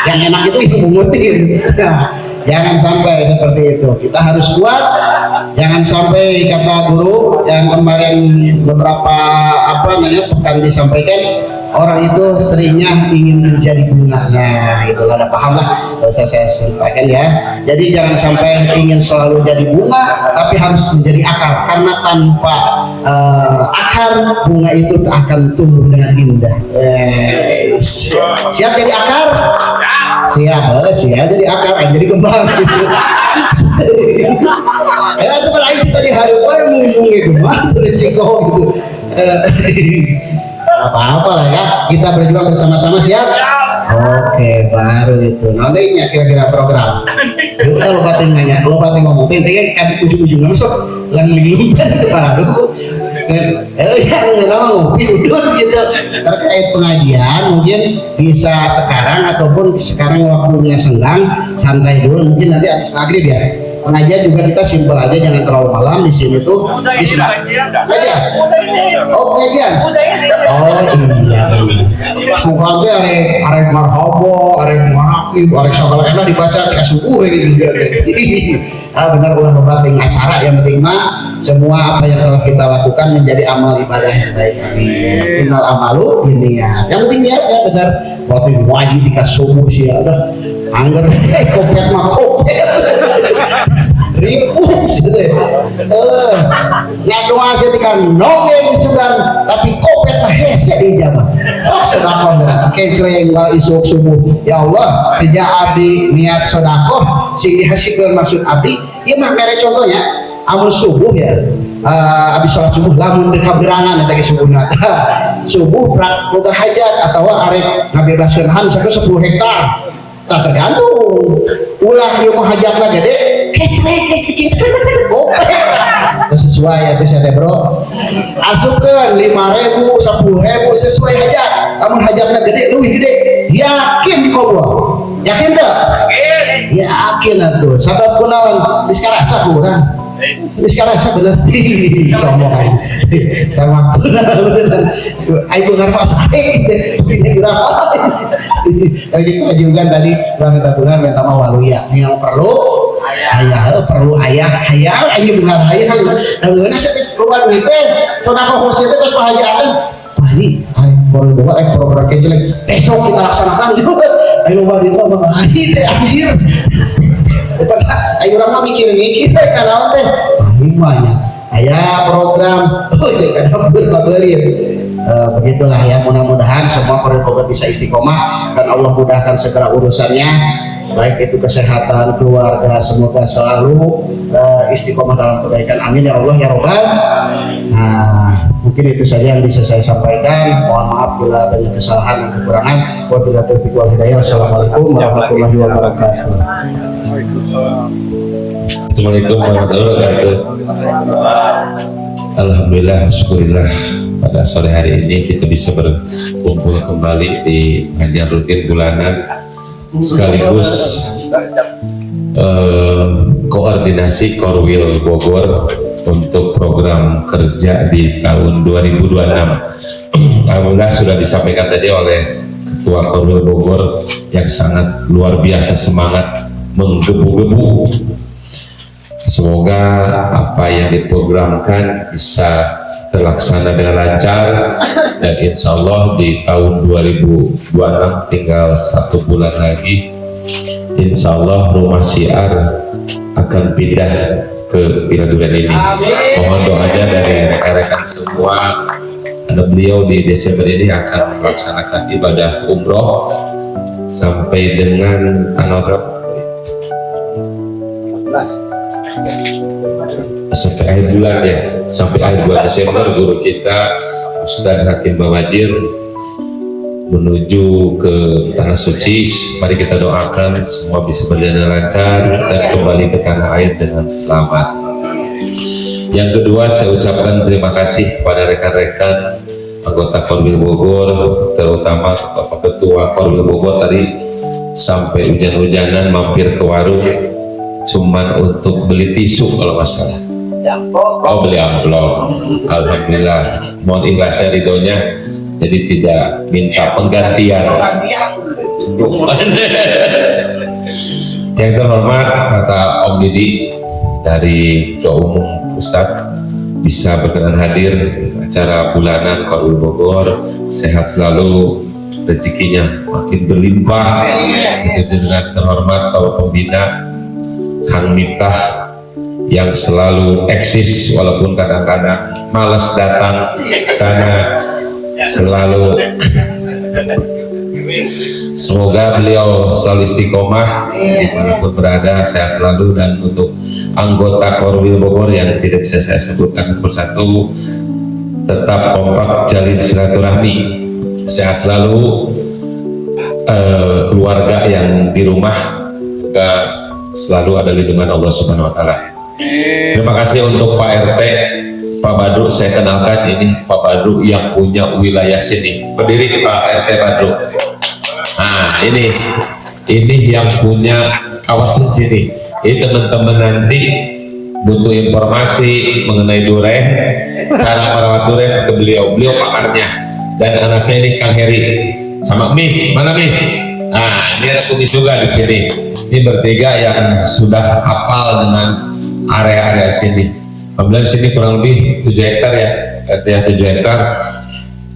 Yang enak itu mengutin. Jangan sampai seperti itu. Kita harus kuat. Jangan sampai kata guru yang kemarin beberapa pekan disampaikan, orang itu seringnya ingin menjadi bunganya, itu ada paham lah, bisa saya sampaikan ya. Jadi jangan sampai ingin selalu jadi bunga, tapi harus menjadi akar, karena tanpa akar bunga itu akan tumbuh dengan indah. Siap jadi akar? Siap jadi akar, jadi kembang gitu. Ya itu kan kita di hari ngomong gitu, risiko gitu. Apa-apa lah ya, kita berjuang bersama-sama, siap? Oke, baru itu nantinya kira-kira program. Yuk kita lobatin nanya, lobatin ngomong, intinya kan ujung-ujungnya masuk langling baru. Yang ngopi duduk gitu terkait pengajian, mungkin bisa sekarang ataupun sekarang waktunya senggang, santai dulu, mungkin nanti habis maghrib ya. Pengajian juga kita simpel aja, jangan terlalu malam di sini tuh. Aja. Oh pengajian. Oh iya. Sukanya arek marhabo, arek mahakib, arek segala enak dibaca dikasih gitu. Benar ulah penting acara, yang penting mah semua apa yang telah kita lakukan menjadi amal ibadah yang baik. Amin. Innal amalu binniyat. Yang penting niat ya benar. Waktu wajib dikasih subuh sih ya udah. Angger kopet mah kopet. Ribut gitu. Ngadoa sih kan nongeng sugan, tapi kopet mah hese di jamaah. Sedekah berat. Kecreng isuk subuh. Ya Allah, tidak abdi niat sedekah sing dihasilkeun maksud abdi. Ieu mah mere contohnya amal subuh ya. Abis sholat subuh lamun deuk kaberangan eta ge subuhna. Subuh prak boga hajat atawa arek ngabebaskeun lahan sakeun 10 hektar. Tak tergantung. Ulah ieu mah hajatna gede, kecrek kitu. Sesuai ya saya bro. Asupkeun 5.000, 10.000 sesuai hajat. Namun hajatna gede, leuwih gede. Yakin dikobol. Yakin teu? Yakin atuh. Sabab kunaon? Geus karasa kurang. Geus karasa bener. Sombong aja. Sama beneran. Ai beungar mas aing. Lagi pengajian tadi minta Tuhan minta mawaluya. Yang perlu ayah aja benar ayah dan gimana sih keluar duit teh sudah kok host itu pas pahajatan pagi baru buka program kecil besok kita laksanakan gitu ayo baru itu apa hari teh anjir ayo orang mikir karena teh banyak ayah program kadang berbabelir begitulah ya, mudah-mudahan semua program bisa istiqomah dan Allah mudahkan segala urusannya, baik itu kesehatan keluarga, semoga selalu istiqomah dalam kebaikan, amin ya Allah ya Robbal. Nah mungkin itu saja yang bisa saya sampaikan, mohon maaf bila banyak kesalahan dan kekurangan. Wabillahi taufiq wal hidayah. Wassalamualaikum warahmatullahi wabarakatuh. Assalamualaikum warahmatullahi wabarakatuh. Alhamdulillah, syukurillah pada sore hari ini kita bisa berkumpul kembali di pengajian rutin bulanan sekaligus koordinasi Korwil Bogor untuk program kerja di tahun 2026. Alhamdulillah sudah disampaikan tadi oleh Ketua Korwil Bogor yang sangat luar biasa semangat menggebu-gebu. Semoga apa yang diprogramkan bisa terlaksana dengan lancar dan insya Allah di tahun 2026 tinggal 1 bulan lagi, insya Allah rumah syiar akan pindah ke Villa Durian ini. Mohon doanya dari rekan-rekan semua, karena beliau di Desember ini akan melaksanakan ibadah umroh sampai dengan tanggal berapa? Sampai akhir bulan ya, sampai akhir bulan Desember guru kita Ustadz Hakim Bawajir menuju ke tanah suci. Mari kita doakan semua bisa berjalan lancar dan kembali ke tanah air dengan selamat. Yang kedua, saya ucapkan terima kasih kepada rekan-rekan anggota Korwil Bogor, terutama Bapak Ketua Korwil Bogor tadi sampai hujan-hujanan mampir ke warung cuman untuk beli tisu kalau nggak salah. Oh, beli amplop. Alhamdulillah, mohon ikhlasnya ridhonya, jadi tidak minta penggantian. Yang terhormat kata Om Didi dari Ketua Umum Pusat, bisa berkenan hadir acara bulanan Korwil Bogor, sehat selalu, rezekinya makin berlimpah. Begitu dengan terhormat Bapak Pembina Kang Miftah yang selalu eksis walaupun kadang-kadang malas datang sana, selalu semoga beliau selalu istiqomah dimanapun berada, sehat selalu. Dan untuk anggota Korwil Bogor yang tidak bisa saya sebutkan satu persatu, tetap kompak jalin silaturahmi, sehat selalu. Keluarga yang di rumah juga selalu ada lindungan Allah Subhanahu Wa Taala. Terima kasih untuk Pak RT, Pak Badru. Saya kenalkan, ini Pak Badru yang punya wilayah sini, pendiri Pak RT Badru. Nah, ini yang punya kawasan sini. Ini teman-teman nanti butuh informasi mengenai duren, cara merawat duren, ke beliau pakarnya. Dan anaknya ini Kang Heri sama Miss, mana Miss? Nah, ini ada kumis juga di sini. Ini bertiga yang sudah hafal dengan area-area sini. Alhamdulillah sini kurang lebih 7 hektar ya, artinya 7 hektar.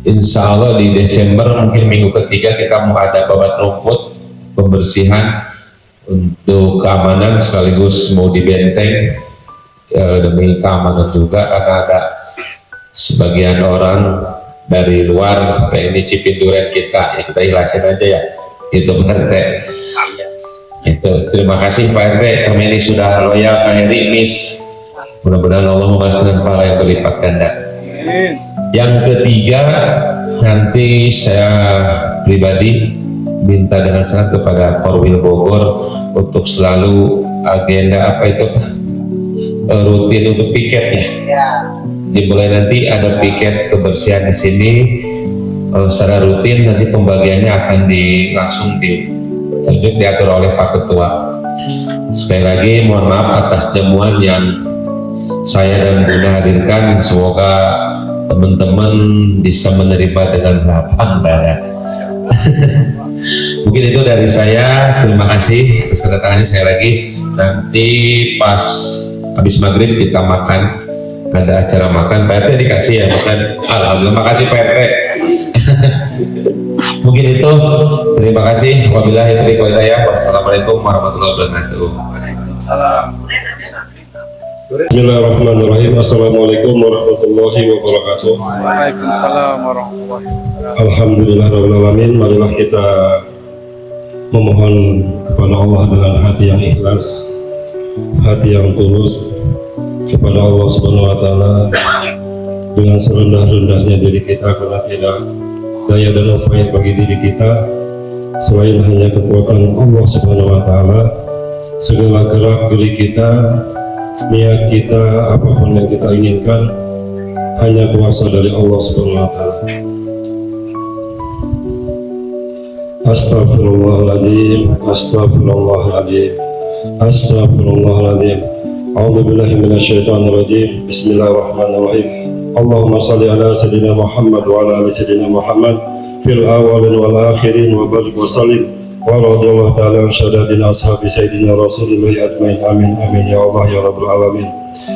Insya Allah di Desember mungkin minggu ketiga kita mau ada babat rumput, pembersihan untuk keamanan sekaligus mau dibenteng demi keamanan juga, karena ada sebagian orang dari luar kayak ini cipin duren kita, ya kita ikhlasin aja ya, itu Pak RT. Itu terima kasih Pak RT, selama ini sudah loyal Pak Heri, Miss. Mudah-mudahan Allah memberikan pahala yang berlipat ganda. Yang ketiga, nanti saya pribadi minta dengan sangat kepada Korwil Bogor untuk selalu agenda apa itu rutin untuk piketnya. Dimulai nanti ada piket kebersihan di sini secara rutin, nanti pembagiannya akan langsung diatur oleh Pak Ketua. Sekali lagi mohon maaf atas jamuan yang saya dan Bunda hadirkan, semoga teman-teman bisa menerima dengan lapang dada. Mungkin itu dari saya, terima kasih atas kedatangannya. Saya lagi nanti pas habis maghrib kita makan, ada acara makan. Pak RT dikasih ya makan. Alhamdulillah, makasih Pak RT. Mungkin itu, terima kasih. Wabillahi taufiq wal hidayah. Wassalamualaikum warahmatullahi wabarakatuh. Bismillahirrahmanirrahim. Assalamualaikum warahmatullahi wabarakatuh. Waalaikumsalam warahmatullahi wabarakatuh. Alhamdulillahirrahmanirrahim. Marilah kita memohon kepada Allah dengan hati yang ikhlas, hati yang tulus kepada Allah Subhanahu Wa Taala, dengan serendah-rendahnya diri kita, karena tidak daya dan upaya bagi diri kita selain hanya kekuatan Allah Subhanahu Wa Taala. Segala gerak geri kita, niat kita, apapun yang kita inginkan hanya kuasa dari Allah Subhanahu Wa Taala. Astaghfirullahaladzim, astaghfirullahaladzim, astaghfirullahaladzim. A'udzubillahi minasyaitonirrajim. Bismillahirrahmanirrahim. Allahumma shalli ala sayyidina Muhammad wa ala ali sayyidina Muhammad fil awwalin wal akhirin wa barik wa sallim wa radhiyallahu ta'ala an syadadina ashabi sayyidina Rasulillah ajmain. Amin amin ya Allah ya rabbal alamin.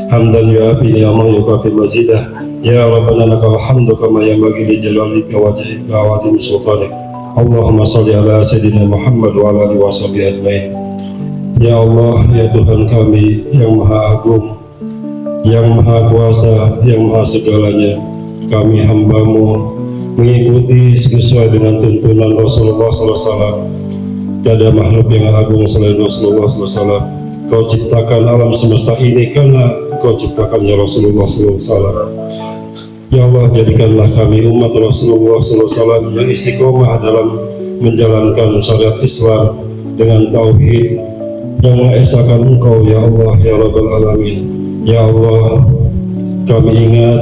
Hamdan yu'afi ni'amahu yukafi mazidah. Ya Rabbana lakal hamdu kama yanbaghi li jalalika wajhika wa 'azimi sultanik. Allahumma shalli ala sayyidina Muhammad wa ala alihi wa sahbihi ajmain. Ya Allah, ya Tuhan kami yang Maha Agung, yang Maha Kuasa, yang Maha segalanya, kami hamba-Mu mengikuti sesuai dengan tuntunan Rasulullah SAW. Tiada makhluk yang agung selain Rasulullah SAW. Kau ciptakan alam semesta ini karena Kau ciptakannya Rasulullah SAW. Ya Allah, jadikanlah kami umat Rasulullah SAW yang istiqomah dalam menjalankan syariat Islam dengan tauhid, yang mengesahkan Engkau ya Allah ya Rabbal Alamin. Ya Allah, kami ingat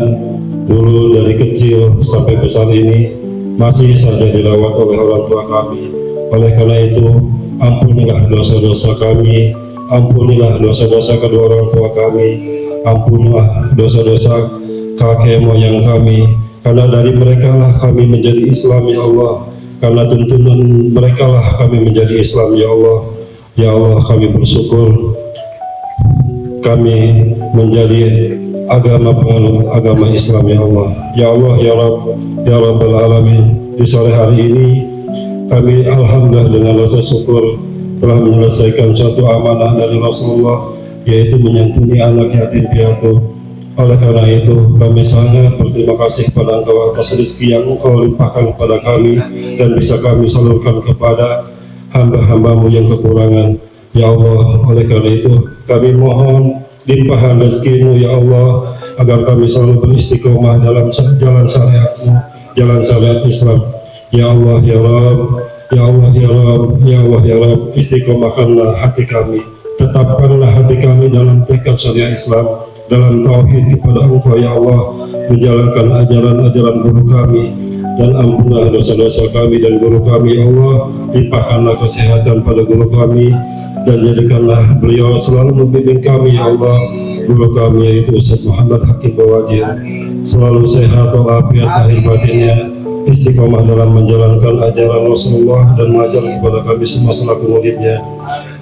dulu dari kecil sampai besar ini masih saja dirawat oleh orang tua kami. Oleh karena itu, ampunilah dosa-dosa kami, ampunilah dosa-dosa kedua orang tua kami, ampunilah dosa-dosa kakek moyang kami, karena dari mereka lah kami menjadi Islam ya Allah, karena tuntunan mereka lah kami menjadi Islam ya Allah. Ya Allah, kami bersyukur kami menjadi agama penganut agama Islam ya Allah. Ya Allah ya Rabb ya Rabbal Alamin, di sore hari ini kami alhamdulillah dengan rasa syukur telah menyelesaikan suatu amanah dari Rasulullah, yaitu menyantuni anak yatim piatu. Oleh karena itu kami sangat berterima kasih kepada Engkau atas rezeki yang Engkau limpahkan kepada kami dan bisa kami salurkan kepada hamba-hambamu yang kekurangan ya Allah. Oleh karena itu kami mohon limpahan rezeki-Mu ya Allah, agar kami selalu beristiqomah dalam jalan syariat-Mu, jalan syariat Islam ya Allah ya Rabb ya Allah ya Rabb ya Allah ya Rabb. Istiqomahkanlah hati kami, tetapkanlah hati kami dalam tekad syariat Islam, dalam tauhid kepada Engkau ya Allah, menjalankan ajaran-ajaran guru kami, dan ampunlah dosa-dosa kami dan guru kami ya Allah. Limpahkanlah kesehatan pada guru kami dan jadikanlah beliau selalu membimbing kami ya Allah. Guru kami yaitu Ustaz Muhammad Hakim Bawajir selalu sehat walafiat lahir batinnya, istiqomah dalam menjalankan ajaran Rasulullah dan mengajar kepada kami semua selaku muridnya,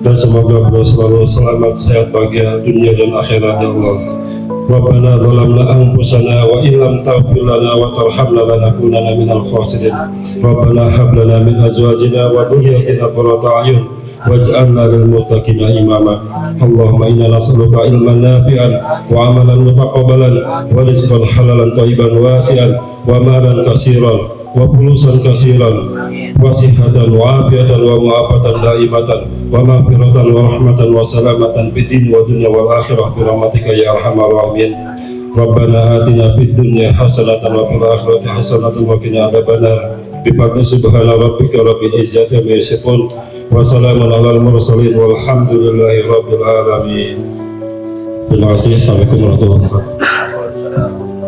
dan semoga beliau selalu selamat sehat bahagia dunia dan akhirat ya Allah. Rabbana zalamna anfusana wa illam taghfir lana wa tarhamna lanakunanna minal khasirin. Rabbana hab lana min azwajina wa dhurriyyatina qurrata a'yun waj'alna lil muttaqina imama. Allahumma inna nas'aluka ilman nafi'an wa amalan mutaqabbalan wa rizqan halalan thayyiban wasi'an wa malan katsiran wa fulusan katsiran wa sihhatan wa afiatan wa mu'afatan daimatan wa maghfiratan wa rahmatan wa salamatan fid din wa dunya wal akhirah bi rahmatika ya arhamar rahimin. Rabbana atina fid dunya hasanatan wa fil akhirati hasanatan wa qina adzabannar. Bi fadli subhana rabbika rabbil izzati amma yasifun wa salamun alal mursalin walhamdulillahi rabbil alamin. Terima kasih. Assalamualaikum warahmatullahi wabarakatuh.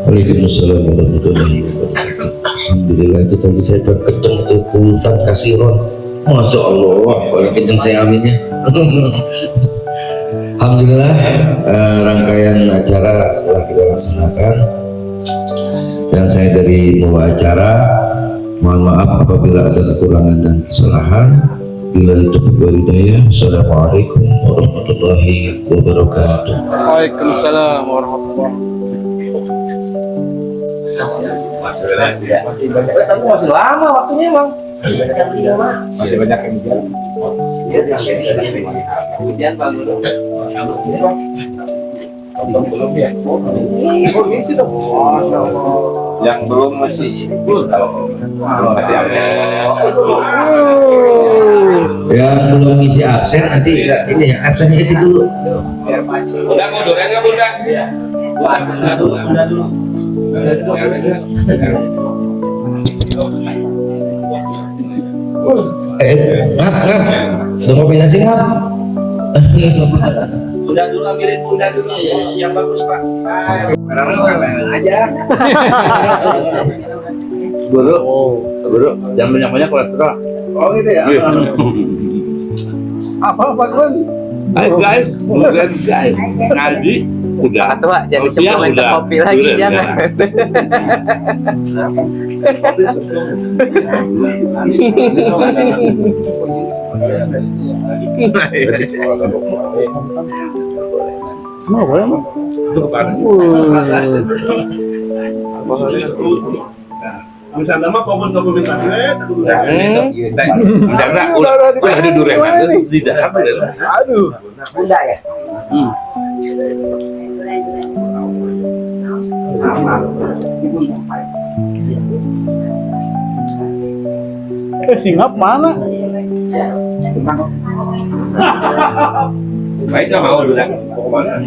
Waalaikumsalam warahmatullahi wabarakatuh. Alhamdulillah kita bisa kenceng tuh pulusan kasiron. Masya Allah, kalau kenceng saya aminnya. Alhamdulillah rangkaian acara telah kita laksanakan, dan saya dari pembawa acara mohon maaf apabila ada kekurangan dan kesalahan. Bila itu hidayah. Assalamualaikum warahmatullahi wabarakatuh. Waalaikumsalam warahmatullahi Tapi masih lama waktunya emang. Masih banyak yang jalan. Hujan bagus. Belum ya? Yang belum masih masih ada. Yang belum ngisi absen nanti ini ya absennya isi dulu. Udah mundur enggak bunda? Ngap. Udah ngopi nasi ngap. Bunda dulu ambilin bunda dulu yang bagus pak. Aja. Guru, jangan banyak-banyak kolesterol. Oh gitu ya. Apa Pak Gun? Hai guys, ngaji udah. Tua jadi suplemen ke kopi lagi jangan. Mau boleh mah? Itu kepanas. Bisa nama komen-komen tadi, udah ada durengan, tidak apa ya? Aduh, Bunda ya. Singap mana? Baik nggak mau dulu kan? Mau kemana?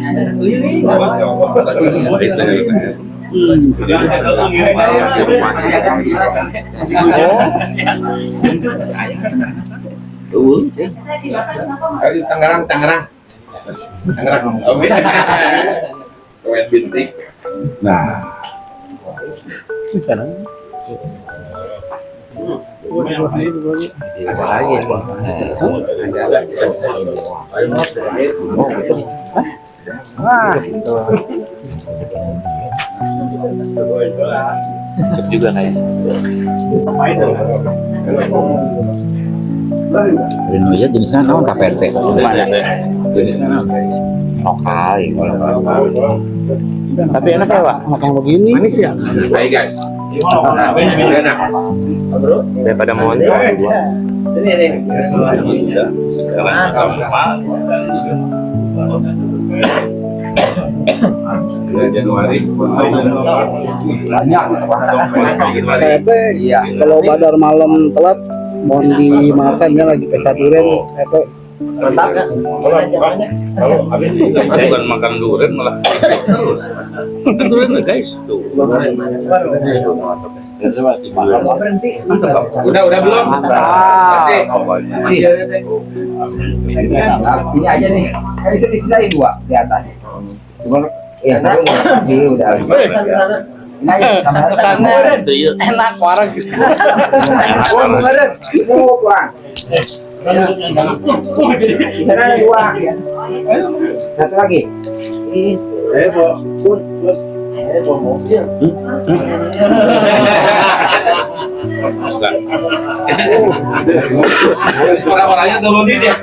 Tangerang. Bintik. Nah. Ada lagi. Juga kayak. Reno ya jenisnya naon KPRT. Jenisnya lokal ya kalau Tapi enak ya Pak, makan begini. Manis ya. Hai guys. Enak. daripada montok Januari. Iya. Kalau badar malam telat, mohon dimaafkan ya lagi pesta durian. Bukan makan durian malah terus. Makan durian lah guys. Tuh. Udah belum? Masih. ini aja nih kan itu dipisahin dua di atas cuma ya tapi mau udah ini aja Enak warang. kurang sana ada dua satu lagi Orang-orangnya turunin ya.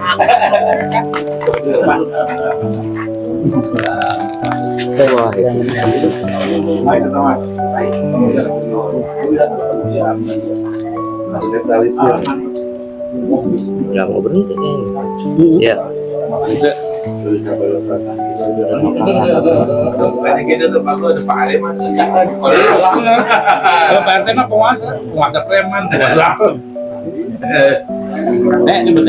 nggak mau berhenti ya Banyak gitu tuh Pak, ada Pak Ale mah. Kalau Pak RT mah penguasa preman. Ini betul.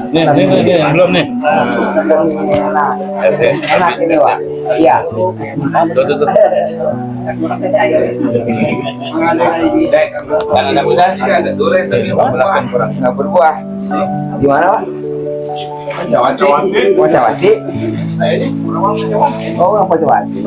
Nih, belum nih. enak ini Wak iya Tuh. Dan ada bulan juga ada durian tapi nggak berbuah gimana Wak Cawati. Cawati Ini oh apa Cawati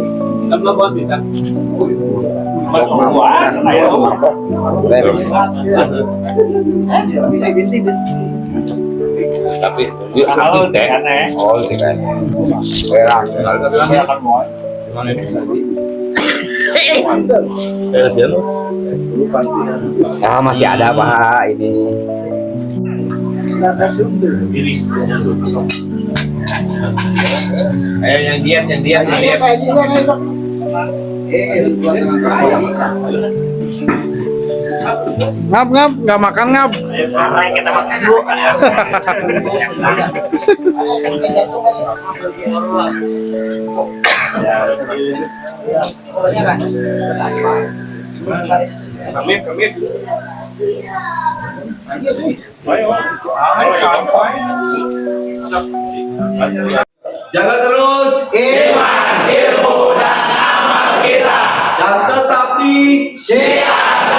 tapi dia kalau teh. oh itu kan berang masih ada Pak ini Yang diet. Ngap, nggak makan ngap. Kita makan dulu. Kamit. Jaga terus iman, ilmu, dan amal kita dan tetap di siap.